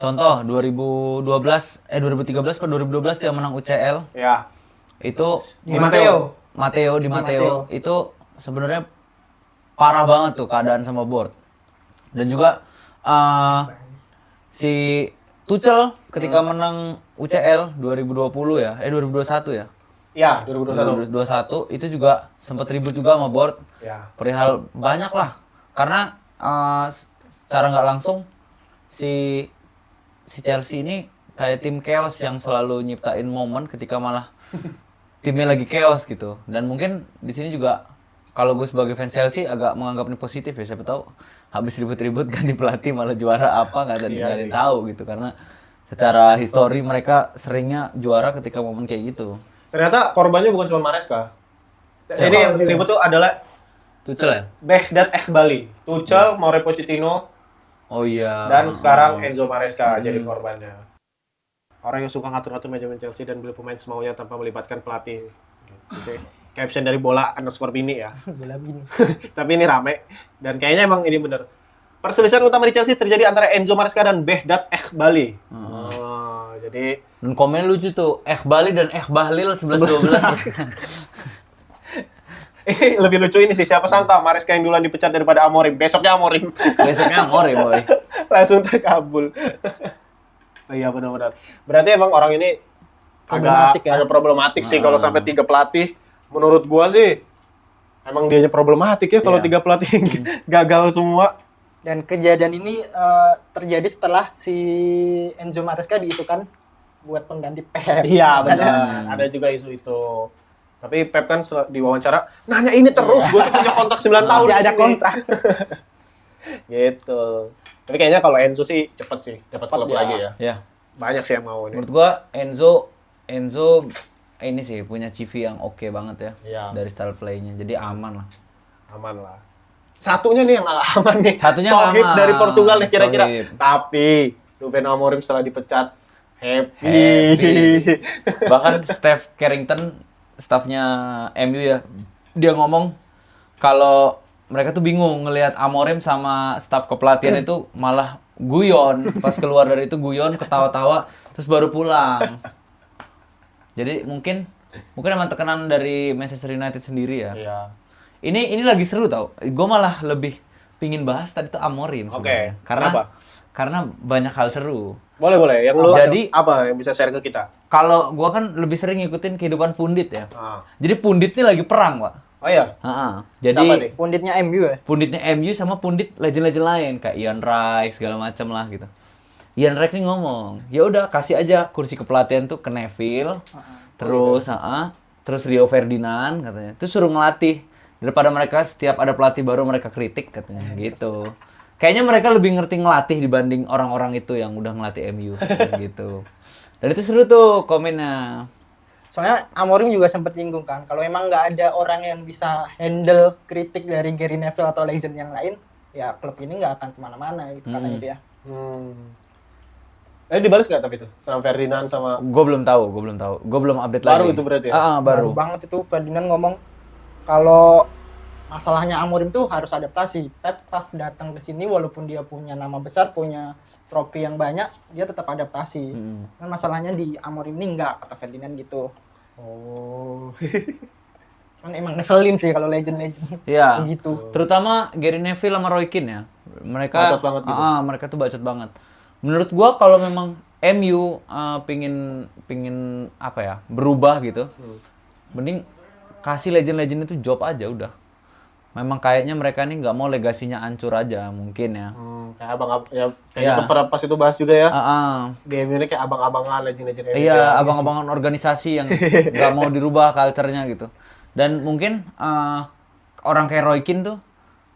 Contoh 2013 ke 2012 dia menang UCL. Ya. Itu Di Matteo. Di Matteo itu sebenarnya parah banget tuh keadaan sama board. Dan juga si Tuchel ketika menang UCL 2020 ya, 2021 ya. Iya, 2021. 2021 itu juga sempat ribut juga sama board. Ya. Perihal banyak lah. Karena secara nggak langsung si Chelsea ini kayak tim chaos yang selalu nyiptain momen ketika malah timnya lagi chaos gitu. Dan mungkin di sini juga kalau gue sebagai fans Chelsea agak menganggap ini positif ya, siapa tahu habis ribut-ribut ganti pelatih malah juara apa nggak ada yang tahu gitu, karena secara histori mereka seringnya juara ketika momen kayak gitu. Ternyata korbannya bukan cuma Maresca. Ini yang ribut tuh adalah Tuchel ya? Behdat Eghbali, Tuchel, Mauricio Pochettino, oh iya. dan sekarang Enzo Maresca jadi korbannya. Orang yang suka ngatur-ngatur manajemen Chelsea dan beli pemain semaunya tanpa melibatkan pelatih. Gitu. caption dari bola_bini ya. Bola bini. Tapi ini rame dan kayaknya emang ini bener. Perselisihan utama di Chelsea terjadi antara Enzo Maresca dan Behdat Eghbali. Jadi Dan komen lucu tuh, Bali dan Bahlil 11-12. ini lebih lucu ini sih, siapa sangka Maresca yang duluan dipecat daripada Amorim. Besoknya Amorim. Besoknya ngore boy. Langsung terkabul. Oh iya benar-benar. Berarti emang orang ini Problematik ya? agak problematik sih kalau sampai 3 pelatih. Menurut gua sih emang dianya problematik ya kalau 3 pelatih gagal semua. Dan kejadian ini terjadi setelah si Enzo Maresca diisukan buat pengganti Pep. Iya benar. Ada juga isu itu. Tapi Pep kan diwawancara nanya ini terus, gue tuh punya kontrak 9 tahun. Masih ada di sini. kontrak. Gitu. Tapi kayaknya kalau Enzo sih cepet klub ya. lagi ya. Ya. Banyak sih yang mau ini. Menurut gua Enzo ini sih punya CV yang oke banget ya. Iya. Dari style play-nya. Jadi aman lah. Aman lah. Satunya nih yang aman nih. Satunya Sohib aman. dari Portugal nih kira-kira. Sohib. Tapi Ruben Amorim setelah dipecat happy. Bahkan Steph Carrington, staffnya MU ya, dia ngomong kalau mereka tuh bingung ngelihat Amorim sama staff kepelatihan itu malah guyon. Pas keluar dari itu guyon, ketawa-tawa, terus baru pulang. Jadi mungkin emang tekanan dari Manchester United sendiri ya. Iya. Ini lagi seru tau. Gue malah lebih pingin bahas tadi tuh Amorim. Oke. Sebenarnya. Karena banyak hal seru. Boleh. Yang lu Jadi apa yang bisa share ke kita? kalau gua kan lebih sering ngikutin kehidupan pundit ya. Ah. Jadi pundit ini lagi perang, Pak. Oh iya. Heeh. Siapa nih? Jadi Punditnya MU ya. punditnya MU sama pundit legend-legend lain kayak Ian Wright segala macam lah gitu. Ian Wright nih ngomong, ya udah kasih aja kursi kepelatihan tuh ke Neville. Terus terus Rio Ferdinand katanya. Terus suruh ngelatih daripada mereka setiap ada pelatih baru mereka kritik katanya gitu. Kayaknya mereka lebih ngerti ngelatih dibanding orang-orang itu yang udah ngelatih MU gitu. Dan itu seru tuh komennya. Soalnya Amorim juga sempat nyinggung kan, kalau emang nggak ada orang yang bisa handle kritik dari Gary Neville atau legend yang lain, ya klub ini nggak akan kemana-mana gitu katanya dia. Dibalas nggak tapi itu sama Ferdinand sama Gue belum tahu. Gue belum update baru lagi. itu berarti ya? Baru. Baru banget itu Ferdinand ngomong kalau masalahnya Amorim tuh harus adaptasi. Pep pas datang ke sini walaupun dia punya nama besar, punya trofi yang banyak, dia tetap adaptasi. Kan masalahnya di Amorim ini enggak, kata Ferdinand gitu. Oh. Kan emang ngeselin sih kalau legend-legend Iya. begitu. Terutama Gary Neville sama Roy Keane ya. Mereka Bacot banget gitu. mereka tuh bacot banget. Menurut gua kalau memang MU pingin apa ya? Berubah gitu. Mending kasih legend-legend itu job aja udah. Memang kayaknya mereka nih nggak mau legasinya hancur aja mungkin ya. Kayak kayaknya pas itu bahas juga ya. Game ini kayak abang-abangan legend-legend. Iya, abang-abangan organisasi yang nggak mau dirubah culture-nya gitu. Dan mungkin orang kayak Roy Keane tuh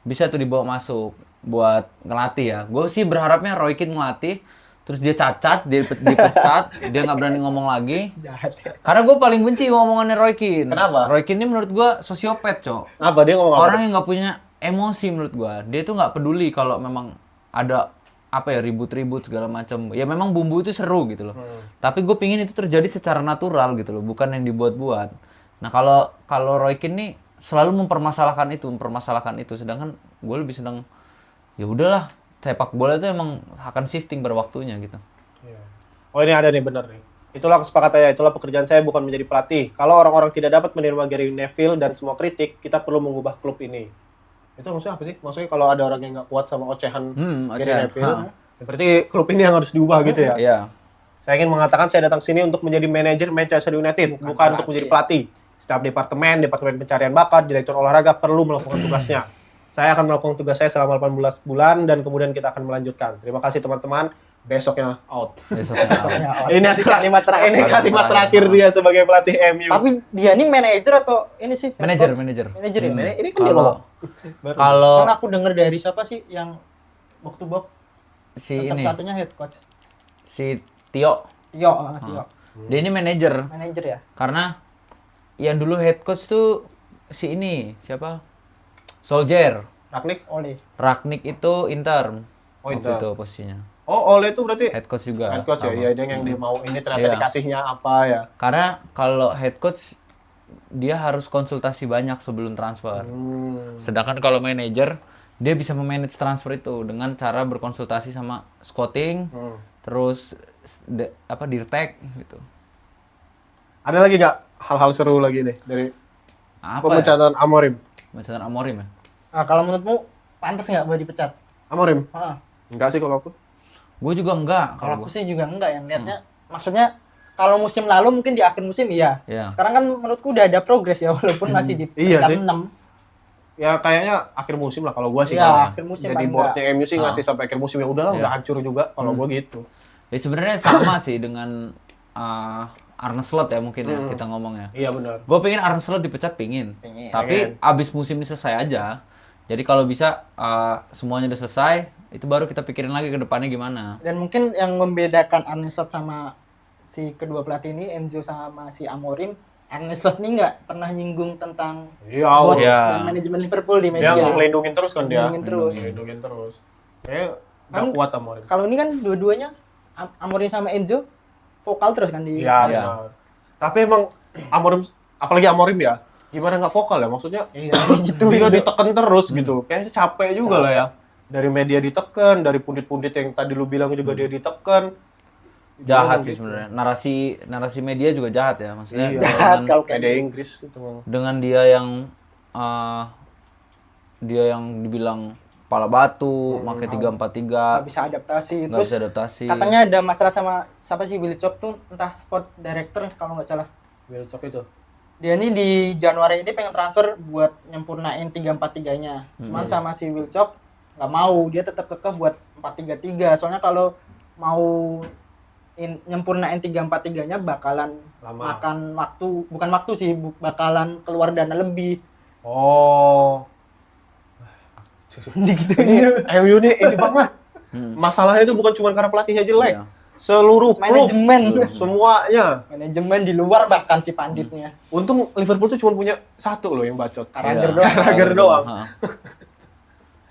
bisa tuh dibawa masuk buat ngelatih ya. Gue sih berharapnya Roy Keane ngelatih, terus dia cacat, dia dipecat, dia nggak berani ngomong lagi. Jahat ya. Karena gue paling benci ngomongannya Roy Keane. Kenapa? Roy Keane ini menurut gue sosiopat, Cok. Apa dia ngomong apa? Orang yang nggak punya emosi menurut gue. Dia tuh nggak peduli kalau memang ada apa ya ribut-ribut segala macam. Ya memang bumbu itu seru gitu loh. Tapi gue pingin itu terjadi secara natural gitu loh, bukan yang dibuat-buat. Nah kalau Roy Keane nih selalu mempermasalahkan itu, sedangkan gue lebih senang ya udahlah, sepak bola itu emang akan shifting pada waktunya gitu. Oh ini ada nih bener nih. Itulah kesepakatannya, itulah pekerjaan saya bukan menjadi pelatih. Kalau orang-orang tidak dapat menerima Gary Neville dan semua kritik, kita perlu mengubah klub ini. Itu maksudnya apa sih? Maksudnya kalau ada orang yang nggak kuat sama ocehan Gary Neville, ya berarti klub ini yang harus diubah gitu ya? Iya. Saya ingin mengatakan saya datang sini untuk menjadi manajer Manchester United, bukan untuk menjadi pelatih. Setiap departemen pencarian bakat, direktur olahraga perlu melakukan tugasnya. Saya akan melakukan tugas saya selama 18 bulan dan kemudian kita akan melanjutkan. Terima kasih teman-teman. Besoknya out. Besoknya out. Ini kalimat terakhir. Ini kalimat terakhir dia sebagai pelatih MU. Tapi dia ini manajer atau ini sih? Manajer. Manajer ya? Ini kan dia loh. Kalau Kan aku dengar dari siapa sih yang box to box? si Tetap ini satunya head coach. si Tio, Tio. dia ini manajer. Manajer ya? Karena yang dulu head coach tuh si ini siapa? Solskjaer. Oleh. Ragnik itu Inter. Oh, Waktu Inter. itu posisinya. Oh, Ole itu berarti Head coach juga. head coach ya? sama. Iya, dia yang dia mau ini ternyata Iya. dikasihnya apa ya? Karena kalau head coach dia harus konsultasi banyak sebelum transfer. Sedangkan kalau manajer dia bisa memanage transfer itu dengan cara berkonsultasi sama scouting, terus dirtek gitu. Ada lagi nggak hal-hal seru lagi nih dari Apa pemecatan Amorim? Pemecatan Amorim ya? Nah, kalau menurutmu pantas nggak buat dipecat? Amorim? Heeh. Enggak sih kalau aku. Gue juga enggak. Kalau aku sih juga enggak yang lihatnya. Maksudnya kalau musim lalu mungkin di akhir musim iya. Sekarang kan menurutku udah ada progres ya walaupun masih di peringkat 6. Ya kayaknya akhir musim lah kalau gua sih. Iya, akhir musim jadi paling boardnya MU sih ngasih sampai akhir musim ya udahlah udah hancur juga kalau gua gitu. Ya sebenarnya sama sih dengan Arne Slot ya mungkin ya kita ngomongnya. Iya benar. Gue pengen Arne Slot dipecat pingin. Tapi abis musim ini selesai aja. Jadi kalau bisa semuanya udah selesai, itu baru kita pikirin lagi ke depannya gimana. Dan mungkin yang membedakan Arne Slot sama si kedua pelatih ini, Enzo sama si Amorim, Arne Slot ini nggak pernah nyinggung tentang board dan manajemen Liverpool di media. Dia ngelindungin terus kan dia. Ngelindungin terus. Kayaknya nggak kuat Amorim. Kalau ini kan dua-duanya Amorim sama Enzo vokal terus kan di. Iya. Tapi emang Amorim, apalagi Amorim ya, gimana nggak vokal ya? Maksudnya gitu dia ditekan terus gitu. Kayaknya capek juga lah ya. Dari media ditekan, dari pundit-pundit yang tadi lu bilang juga dia ditekan. Jahat sih sebenarnya. Narasi media juga jahat ya, maksudnya. Iya, jahat kalau media Inggris itu. Dengan dia yang dibilang kepala batu, pakai 3-4-3. Nggak bisa adaptasi. Nggak bisa adaptasi. Katanya ada masalah sama siapa sih Willy Chop tuh, entah sport director kalau nggak salah. Willy Chop itu. Dia ini di Januari ini pengen transfer buat nyempurnain 3-4-3-nya. Cuman sama si Willy Chop nggak mau, dia tetap kekeh buat 4-3-3. Soalnya kalau mau nyempurnain 3-4-3-nya bakalan makan waktu, bukan waktu sih, bakalan keluar dana lebih. Oh. Digituin. MU ini banget. Masalahnya itu bukan cuma karena pelatihnya jelek. Seluruh manajemen semuanya. Manajemen di luar bahkan si panditnya. Untung Liverpool tuh cuma punya satu loh yang bacot. Carragher doang.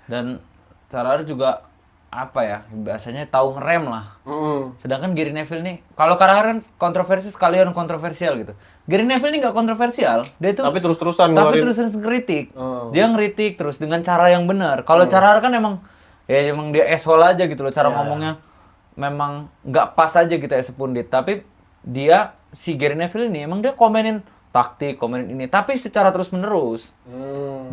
Dan Carragher juga apa ya, biasanya tahu ngerem lah. Sedangkan Gary Neville nih, kalau Carragher kan kontroversial gitu. Gary Neville ini nggak kontroversial, dia itu tapi terus-terusan kritik. Dia ngeritik terus dengan cara yang benar. Kalau Carragher kan emang dia asshole aja gitu loh, cara ngomongnya memang nggak pas aja gitu ya sepundit. Tapi si Gary Neville ini emang dia komenin taktik, komenin ini, tapi secara terus menerus.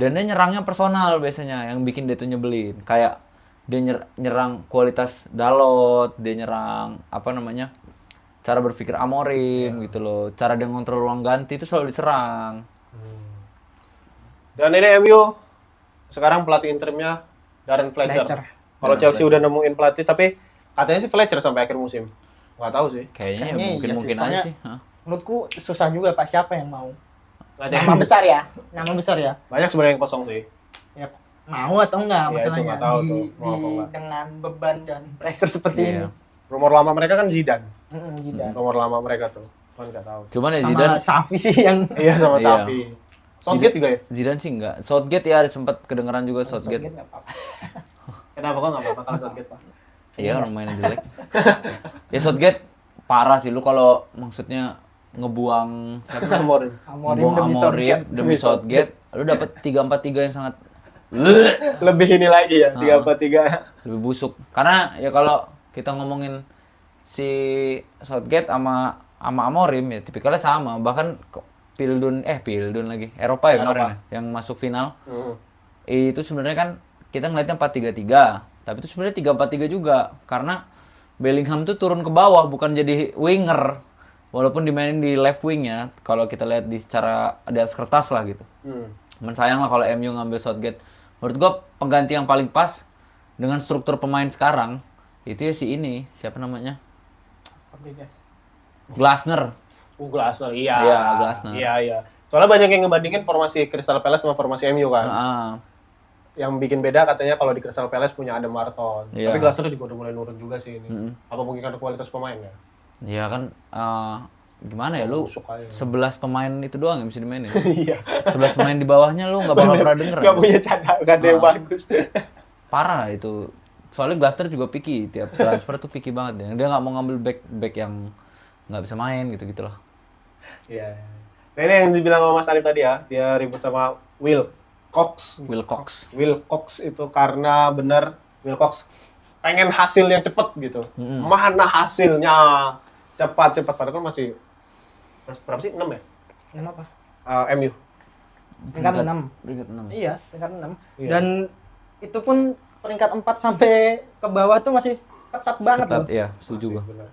Dan dia nyerangnya personal biasanya, yang bikin dia tuh nyebelin. Kayak dia nyerang kualitas Dalot, dia nyerang cara berpikir Amorim gitu loh, cara dia ngontrol ruang ganti itu selalu diserang. Dan ini MU sekarang pelatih interimnya Darren Fletcher. Kalau Chelsea udah nemuin pelatih, tapi katanya sih Fletcher sampai akhir musim. Nggak tahu sih. Kayaknya mungkin aja sih. Menurutku susah juga Pak, siapa yang mau. Nama besar ya. Banyak sebenarnya yang kosong sih. Ya, mau atau enggak masalahnya tahu dengan beban dan pressure seperti ini. Rumor lama mereka kan Zidane. Zidane. Rumor lama mereka tuh. Kan nggak tahu. Cuman ya sama Zidane Xavi sih yang sama Xavi. Southgate juga ya? Zidane sih enggak. Southgate ya sempat kedengeran juga Southgate. nggak apa-apa. Kenapa kok nggak apa-apa kalau Southgate, Pak? Iya, orang mainnya jelek. Ya Southgate parah sih lu kalau maksudnya ngebuang siapa? Amorim demi Southgate. Lu dapat 3-4-3 yang sangat lebih ini lagi ya, 3-4-3. lebih busuk. Karena ya kalau kita ngomongin si Southgate sama Amorim ya tipikalnya sama, bahkan Pildun lagi. Eropa ya kemarin ya, yang masuk final. Itu sebenarnya kan kita ngeliatnya 4-3-3, tapi itu sebenarnya 3-4-3 juga karena Bellingham tuh turun ke bawah bukan jadi winger. Walaupun dimainin di left wing-nya, kalau kita lihat di atas kertas lah gitu. Men sayang lah kalau MU ngambil Southgate. Menurut gua pengganti yang paling pas dengan struktur pemain sekarang itu ya si ini, siapa namanya? Glasner. Glasner, iya. Iya, Glasner. Iya. Soalnya banyak yang ngebandingin formasi Crystal Palace sama formasi MU kan. Yang bikin beda katanya kalau di Crystal Palace punya Adam Wharton. Tapi Glasner juga udah mulai nurun juga sih ini. Apa mungkin karena kualitas pemainnya? Iya kan, gimana ya lu 11 pemain itu doang yang bisa dimainin. Iya. 11 pemain di bawahnya lu nggak bakal pernah denger. Nggak punya cadangan yang bagus. Parah itu. Soalnya Glasner juga picky, tiap transfer tuh picky banget. Dia nggak mau ngambil back yang nggak bisa main gitu-gitu loh. Iya. Nah, ini yang dibilang sama Mas Arif tadi ya, dia ribut sama Will Cox. Will Cox itu karena bener Will Cox pengen hasil yang cepet gitu. Mana hasilnya cepat-cepat, padahal kan masih berapa sih? 6 ya? 6 apa? MU. Peringkat 6. Peringkat 6. Iya, peringkat 6. Iya. Dan itu pun peringkat 4 sampai ke bawah tuh masih ketat banget loh. Iya, setuju gua. Bener.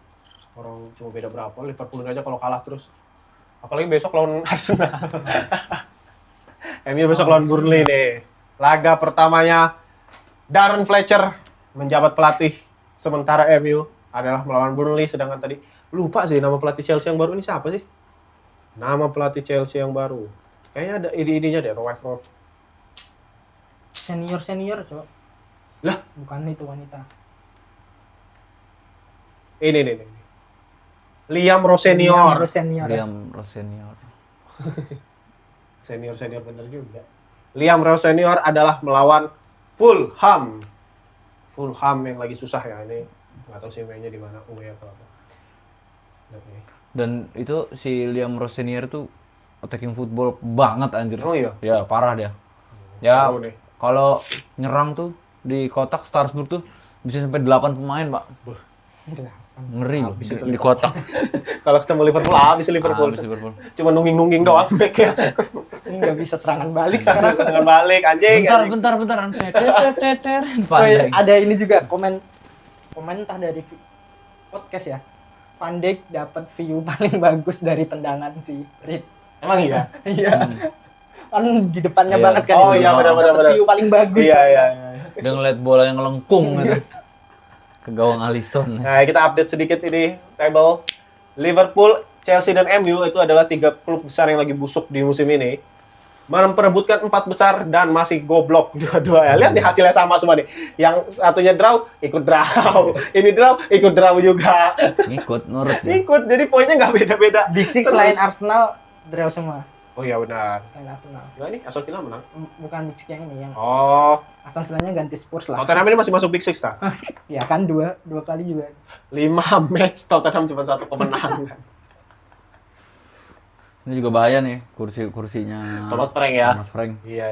Orang cuma beda berapa, Liverpool aja kalau kalah terus. Apalagi besok lawan Arsenal. MU besok lawan Burnley nih. Laga pertamanya Darren Fletcher menjabat pelatih sementara MU adalah melawan Burnley, sedangkan tadi lupa sih nama pelatih Chelsea yang baru ini siapa sih? Nama pelatih Chelsea yang baru. Kayaknya ada ide-idenya deh, Roy. Senior coba. Lah, Bukan itu wanita. ini. Liam Rowe senior. Liam Rowe senior. Senior bener juga. Liam Rowe senior adalah melawan Fulham yang lagi susah ya ini. Nggak tahu sih mainnya di mana, UE atau apa. Dan itu si Liam Rowe senior tuh attacking football banget anjir. Oh iya? Ya, parah dia. Ya, Seru nih. kalau nyerang tuh di kotak Strasbourg tuh bisa sampai 8 pemain, Pak. Ngeri loh Habis itu di kotak. Kalau ketemu Liverpool, habis Liverpool. Habis Liverpool. Cuma nungging-nungging doang backnya. Nggak bisa serangan balik sekarang. Dengan balik anjing. Bentar. Teter. Oh, iya, ada ini juga komentar dari podcast ya. Van Dijk dapat view paling bagus dari tendangan si Reed. Emang iya? Iya. Kan di depannya Iya. banget kan. Oh ini. iya, benar. Dapat view paling bagus. Iya. Dia ngeliat bola yang ngelengkung gitu. Ke gawang Alisson. Nah, kita update sedikit ini table. Liverpool, Chelsea dan MU itu adalah 3 klub besar yang lagi busuk di musim ini. Memperebutkan 4 besar dan masih goblok dua-dua ya. Lihat nih hasilnya sama semua nih. Yang satunya draw, ikut draw. Ini draw, ikut draw juga. Ngikut nurut dia. Ikut, jadi poinnya nggak beda-beda. Big Six Terus- selain Arsenal draw semua. Oh iya benar. Selain Arsenal. Nah ini Aston Villa menang. Bukan Big Six yang ini yang Oh, Aston Villanya ganti Spurs lah. Tottenham ini masih masuk Big Six tak? Ya kan dua kali juga. 5 match Tottenham cuma 1 kemenangan. Ini juga bahaya nih kursinya. Thomas Frank ya. Thomas Frank. Iya.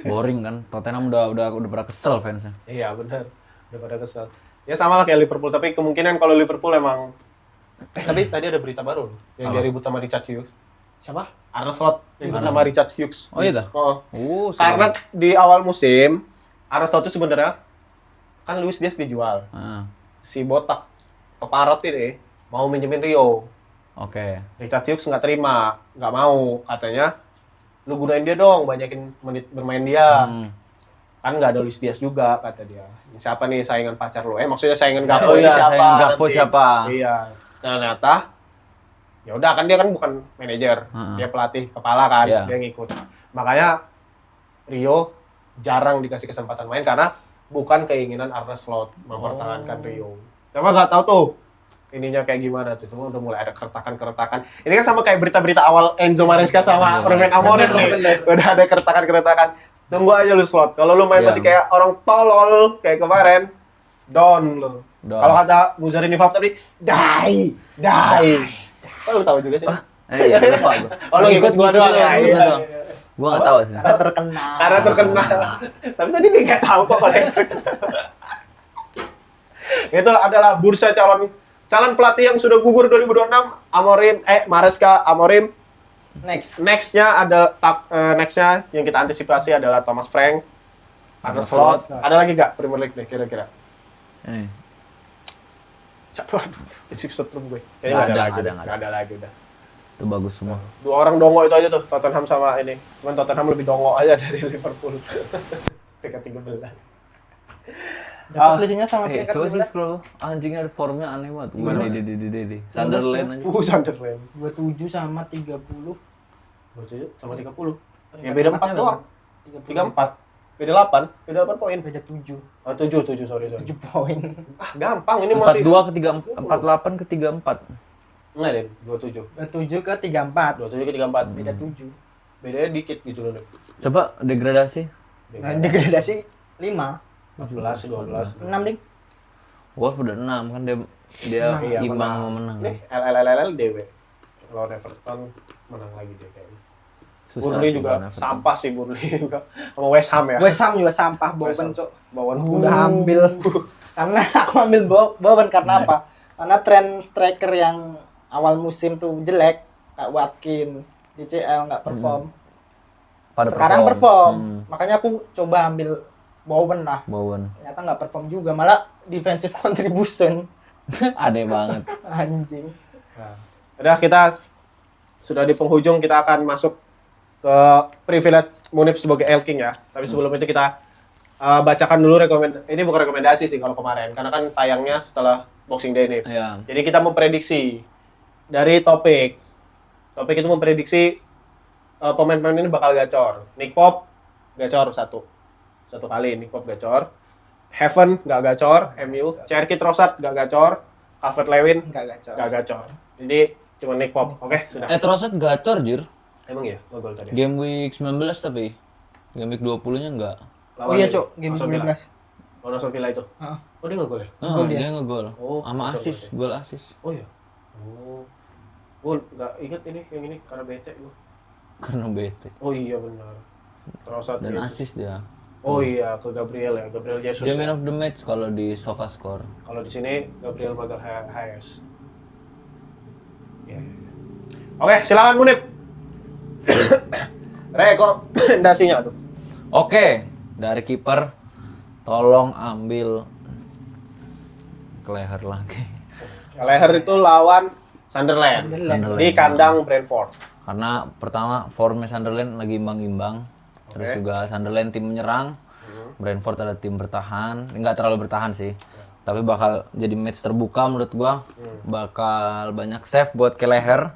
Boring kan. Tottenham udah pada kesel fansnya. Iya benar. Udah pada kesel. Ya sama lah kayak Liverpool, tapi kemungkinan kalau Liverpool emang tapi tadi ada berita baru loh, yang dia ribut sama Richard Hughes. Siapa? Arne Slot ribut sama Richard Hughes. Oh iya dah? Oh. Seru. Karena di awal musim Arne Slot itu sebenarnya kan Luis Diaz dijual. Ah, Si botak keparot ini mau minjemin Rio. Oke. Richard Hughes nggak terima, nggak mau, katanya lu gunain dia dong, banyakin menit bermain dia. Kan nggak ada Luis Diaz juga, kata dia. Siapa nih saingan pacar lu? Maksudnya saingan Gakpo Oh ini iya, siapa? saingan Gakpo nanti? siapa? Iya. Ternyata ya udah kan dia kan bukan manajer, dia pelatih kepala kan, Iya. dia ngikut. Makanya Rio jarang dikasih kesempatan main karena bukan keinginan Arne Slot mempertahankan Rio. Coba nggak tahu tuh ininya kayak gimana tuh, cuma udah mulai ada keretakan. Ini kan sama kayak berita-berita awal Enzo Maresca sama Ruben Amorim nih. Udah ada keretakan. Tunggu aja lu Slot. Kalau lu main Iya. masih kayak orang tolol kayak kemarin, down lu. Down. Kalau kata Muzarini Faf tadi, die. Oh, lu tahu juga sih. Iya, lupa gua. Oh, lu ikut gua doang. Iya, Iya. doang. Gua enggak tahu sih. Karena terkenal. Tapi tadi dia nggak tahu kok kalau yang terkenal. Itu adalah bursa calon pelatih yang sudah gugur 2026. Maresca, Amorim. Nextnya yang kita antisipasi adalah Thomas Frank, Arne Slot. Ada lagi nggak Premier League nih kira-kira? Ini. Siapa? Aduh, fisik setrum gue. Nggak Kayaknya ada. nggak ada lagi udah. Itu bagus semua. 2 orang dongo itu aja tuh, Tottenham sama ini. Cuman Tottenham lebih dongo aja dari Liverpool. Peringkat 13. Dapat selisihnya sama peringkat Coba sih 12. scroll. Anjingnya formnya aneh banget. Gimana sih? Di. Sunderland aja. Sunderland. 27 sama 30. 27 sama 30. Ya beda 4 doang. 30. 34. Beda 8. Beda 8 poin. Beda 7. Oh, 7, sorry. 7 poin. Ah, gampang ini masih 42 ke 34, 48 ke 34. enggak deh, 27. 27 ke 34. 27 ke 34. Beda 7. Bedanya dikit gitu loh. Coba degradasi. Nah, degradasi 5. 14, 12. 6 ding. Wolf udah 6 kan dia Iya, imbang menang. sama menang. Nih, LLLL DW. lawan Everton menang lagi dia kayaknya. Susah Burnley sih juga lawan Everton. sampah sih Burnley juga. Sama West Ham ya. West Ham juga sampah West Ham. Bowen, Cok. Bowen Udah ambil. Karena aku ambil Bowen karena apa? Karena tren striker yang awal musim tuh jelek, kayak Watkins, DCL nggak perform. Pada Sekarang perform. Makanya aku coba ambil Bowen lah. Bowen. Ternyata nggak perform juga, malah defensive contribution. Aneh banget. Anjing. Nah, udah kita sudah di penghujung, kita akan masuk ke privilege Munif sebagai El King ya. Tapi sebelum itu kita bacakan dulu ini bukan rekomendasi sih kalau kemarin, karena kan tayangnya setelah Boxing Day nih. Iya. Jadi kita memprediksi dari topik. Topik itu memprediksi pemain-pemain ini bakal gacor. Nick Pope gacor satu kali, Nick Pope gacor. Heaven nggak gacor, MU. Cherky Trossard nggak gacor. Calvert-Lewin Nggak gacor. nggak gacor. Jadi cuma Nick Pope. Oke, sudah. Trossard gacor, Jir. Emang ya? Nge-gol tadi. Game week 19 tapi. Game week 20-nya enggak. Oh iya, Cok, game Aston Villa. 19. Oh, Aston Villa itu. Heeh. Oh, dia nge-gol ya? Gol dia. Dia ngegol. Oh, Sama gacor asis, berarti. gol asis. Oh iya. Oh. Gol nggak inget ini yang ini karena bete gua. Karena bete. Oh iya benar. Trossard Dan Jesus. asis dia. Oh iya, ke Gabriel ya, Gabriel Jesus. Dia Ya. man of the match kalau di SofaScore. Kalau di sini Gabriel Magalhaes. Ya. Oke, silakan Munib. Rekomendasinya aduh. Oke, dari kiper tolong ambil Kleher lagi. Leher itu lawan Sunderland. Sunderland. Di kandang Brentford. Karena pertama formnya Sunderland lagi imbang-imbang. Terus Oke. juga Sunderland tim menyerang. Brentford ada tim bertahan. Enggak terlalu bertahan sih. Tapi bakal jadi match terbuka menurut gua. Bakal banyak save buat Kleher.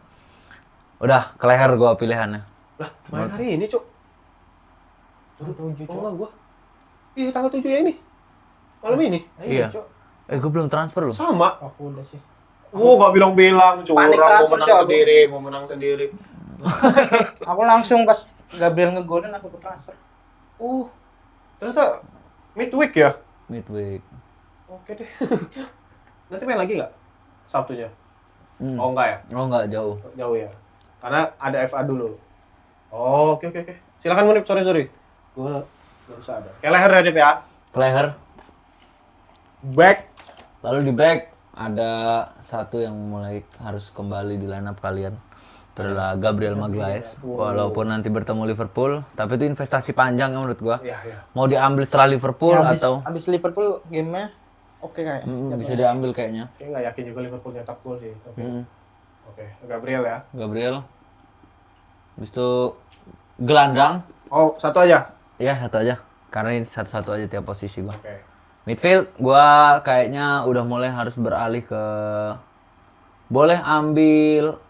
Udah, Kleher gua pilihannya. Lah, main hari ini, Cuk. Tanggal 7, Oh, Cok. enggak gua. Iya, tanggal 7 ya ini. Malam ini. Iya. Cok. Gua belum transfer loh. Sama. Aku udah sih. Nggak bilang-bilang, curang, Panik transfer, mau menang Cok. sendiri, mau menang sendiri. Aku langsung pas Gabriel ngegolin aku ke transfer. Ternyata midweek ya? Midweek. Oke deh. Nanti main lagi nggak? Sabtunya? Hmm. Oh, enggak ya? Oh enggak jauh. Jauh ya? Karena ada FA dulu. Oh, oke. Silakan Munib, sorry. Gua nggak bisa ada. Keleher ya, Dip ya? Kleher. Back. Lalu di back ada satu yang mulai harus kembali di lineup kalian. Itu adalah Gabriel Magalhaes. Walaupun nanti bertemu Liverpool, tapi itu investasi panjang ya menurut gua. Iya. Mau diambil setelah Liverpool Ya, atau abis Liverpool gamenya oke kayak. bisa diambil kayaknya. Kayaknya nggak yakin juga Liverpool nyetak gol sih. Tapi Hmm. oke. Gabriel ya. Gabriel. Habis itu gelandang. Oh, satu aja. Iya, satu aja. Karena ini satu-satu aja tiap posisi gua. Oke. Midfield gua kayaknya udah mulai harus beralih ke boleh ambil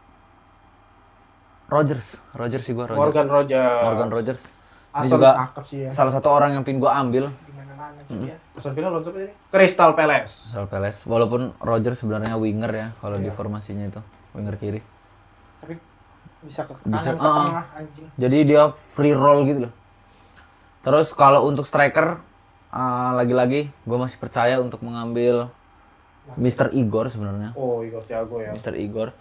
Rodgers sih gua, Morgan Rogers. Rogers. Ini Aston juga Cakep sih ya. salah satu orang yang pin gua ambil. Gimana dia? Aston Villa lawan siapa tadi? Crystal Palace. Crystal Palace. Walaupun Rodgers sebenarnya winger ya kalau di formasinya itu, winger kiri. Tapi bisa ke Bisa, kanan ke tengah anjing. Jadi dia free roll gitu loh. Terus kalau untuk striker lagi-lagi gue masih percaya untuk mengambil Mr. Igor sebenarnya. Oh, Igor Thiago ya. Mr. Igor.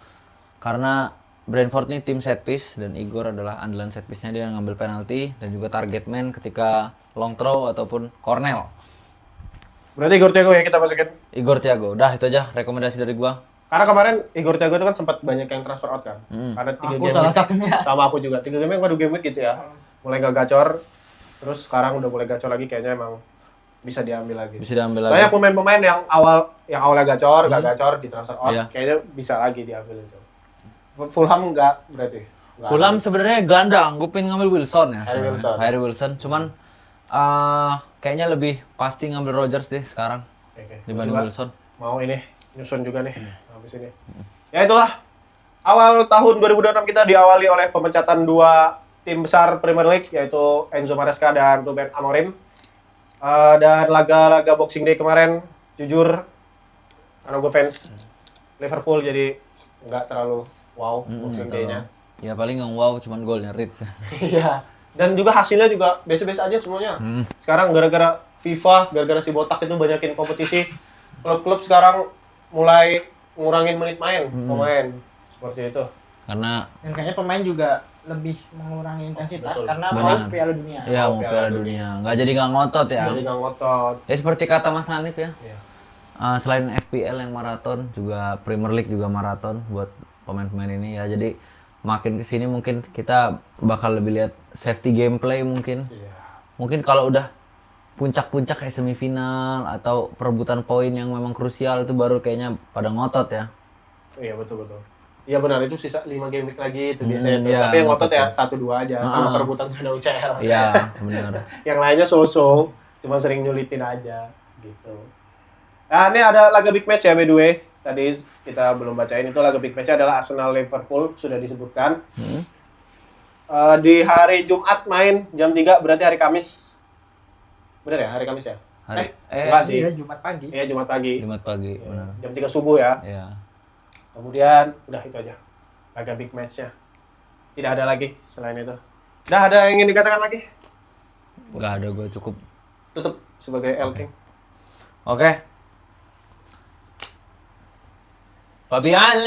Karena Brentford ini tim set piece dan Igor adalah andalan set piece-nya, dia ngambil penalti dan juga target man ketika long throw ataupun corner. Berarti Igor Thiago ya kita masukin. Igor Thiago. Udah itu aja rekomendasi dari gua. Karena kemarin Igor Thiago itu kan sempat banyak yang transfer out kan. Karena 3 Aku game salah week- satunya. sama aku juga. 3 game baru game week gitu ya. Mulai nggak gacor. Terus sekarang udah mulai gacor lagi, kayaknya emang bisa diambil lagi. Bisa diambil lagi. Banyak pemain-pemain yang awalnya gacor, nggak gacor di transfer out, Iya. kayaknya bisa lagi diambil itu. Fulham nggak berarti. Nggak Fulham sebenarnya gelandang, gue pengen ngambil Wilson ya. Harry sebenarnya. Wilson. Harry Wilson, cuman kayaknya lebih pasti ngambil Rodgers deh sekarang Oke. dibanding Juga Wilson. mau ini nyusun juga nih habis ini. Ya itulah awal tahun 2026 kita diawali oleh pemecatan 2 tim besar Premier League, yaitu Enzo Maresca dan Ruben Amorim. Dan laga-laga Boxing Day kemarin jujur karena gue fans Liverpool jadi nggak terlalu wow Boxing Day-nya. Ya paling yang wow cuman golnya Rich. Iya. Dan juga hasilnya juga biasa-biasa aja semuanya. Sekarang gara-gara FIFA, gara-gara si botak itu banyakin kompetisi, klub-klub sekarang mulai ngurangin menit main pemain seperti itu. Karena Dan kayaknya pemain juga lebih mengurangi intensitas Betul. karena Benar. mau Piala Dunia. ya mau Piala Dunia. Nggak ngotot ya. Jadi nggak ngotot. Ya seperti kata Mas Hanif ya. Iya. Selain FPL yang maraton, juga Premier League juga maraton buat pemain-pemain ini ya. Jadi makin kesini mungkin kita bakal lebih lihat safety gameplay mungkin. Iya. Mungkin kalau udah puncak-puncak kayak semifinal atau perebutan poin yang memang krusial itu baru kayaknya pada ngotot ya. Iya betul. Iya benar, itu sisa 5 game week lagi itu biasanya tuh. iya, Tapi yang ngotot ya ngotot 1-2 aja sama perebutan zona UCL. Iya, benar. Yang lainnya so-so, cuma sering nyulitin aja gitu. Nah, ini ada laga big match ya by the way. Tadi kita belum bacain, itu laga big match adalah Arsenal Liverpool, sudah disebutkan. Di hari Jumat main jam 3, berarti hari Kamis. Bener ya, hari Kamis ya? Enggak sih. Iya, Jumat pagi. Iya, Jumat pagi. Jumat pagi, benar. Jam 3 subuh ya. Iya. Kemudian udah itu aja. Laga big match-nya. Tidak ada lagi selain itu. Udah ada yang ingin dikatakan lagi? Nggak ada, gue cukup. Tutup sebagai L King. Oke. Fabian.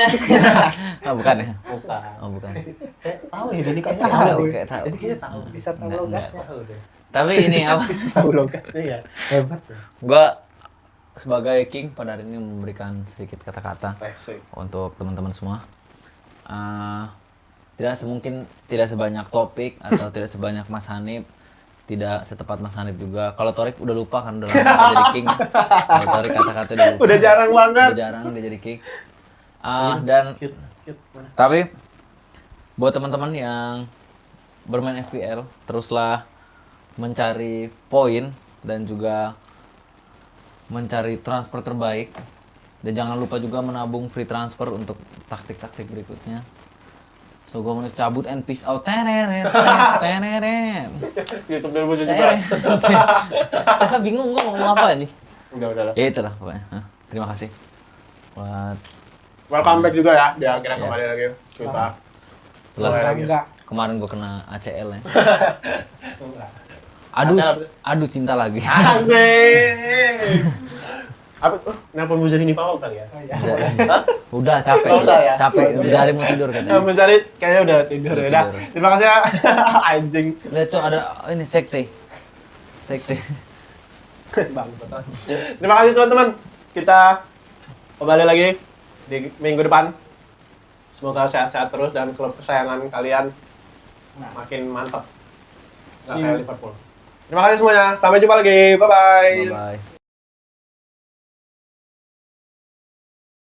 Oh, bukan ya? Bukan. Oh, bukan. Tahu ya, jadi kan Tahu, kayak tahu. Jadi kita tahu, bisa tahu Enggak, logasnya. Tapi ini apa? Tahu logatnya ya. Hebat tuh. Gua sebagai King pada hari ini memberikan sedikit kata-kata Asik. untuk teman-teman semua. Tidak sebanyak Topik atau tidak sebanyak Mas Hanif, tidak setepat Mas Hanif juga. Kalau Torik udah lupa kan udah lama jadi King. Kalau Torik kata-kata udah lupa. Udah jarang banget. Udah jarang dia jadi King. Dan Cute, mana? tapi buat teman-teman yang bermain FPL, teruslah mencari poin dan juga mencari transfer terbaik, dan jangan lupa juga menabung free transfer untuk taktik-taktik berikutnya. So gue mau cabut and peace out. Teneret. YouTube 2017. Kita bingung gue mau ngomong apa nih. Udah. Ya itulah pokoknya. Terima kasih buat Welcome back juga ya. Dia akhirnya kembali lagi kita. setelah Enggak. kemarin gue kena ACL ya. Enggak. Aduh cinta lagi. Anjing. Apa? Nelpon Bu Zari nih Paul kali ya? Udah capek. Oh, udah ya? Capek. Jari mau tidur katanya. Bu Zari kayaknya udah tidur Udah ya. Dah. tidur. Terima kasih ya. Anjing. Lihat Cok, ada ini sekte. Bang, betul. Terima kasih teman-teman. Kita kembali lagi di minggu depan. Semoga sehat-sehat terus dan klub kesayangan kalian makin mantap. Nggak kayak Liverpool. Terima kasih semuanya. Sampai jumpa lagi. Bye-bye. Bye bye.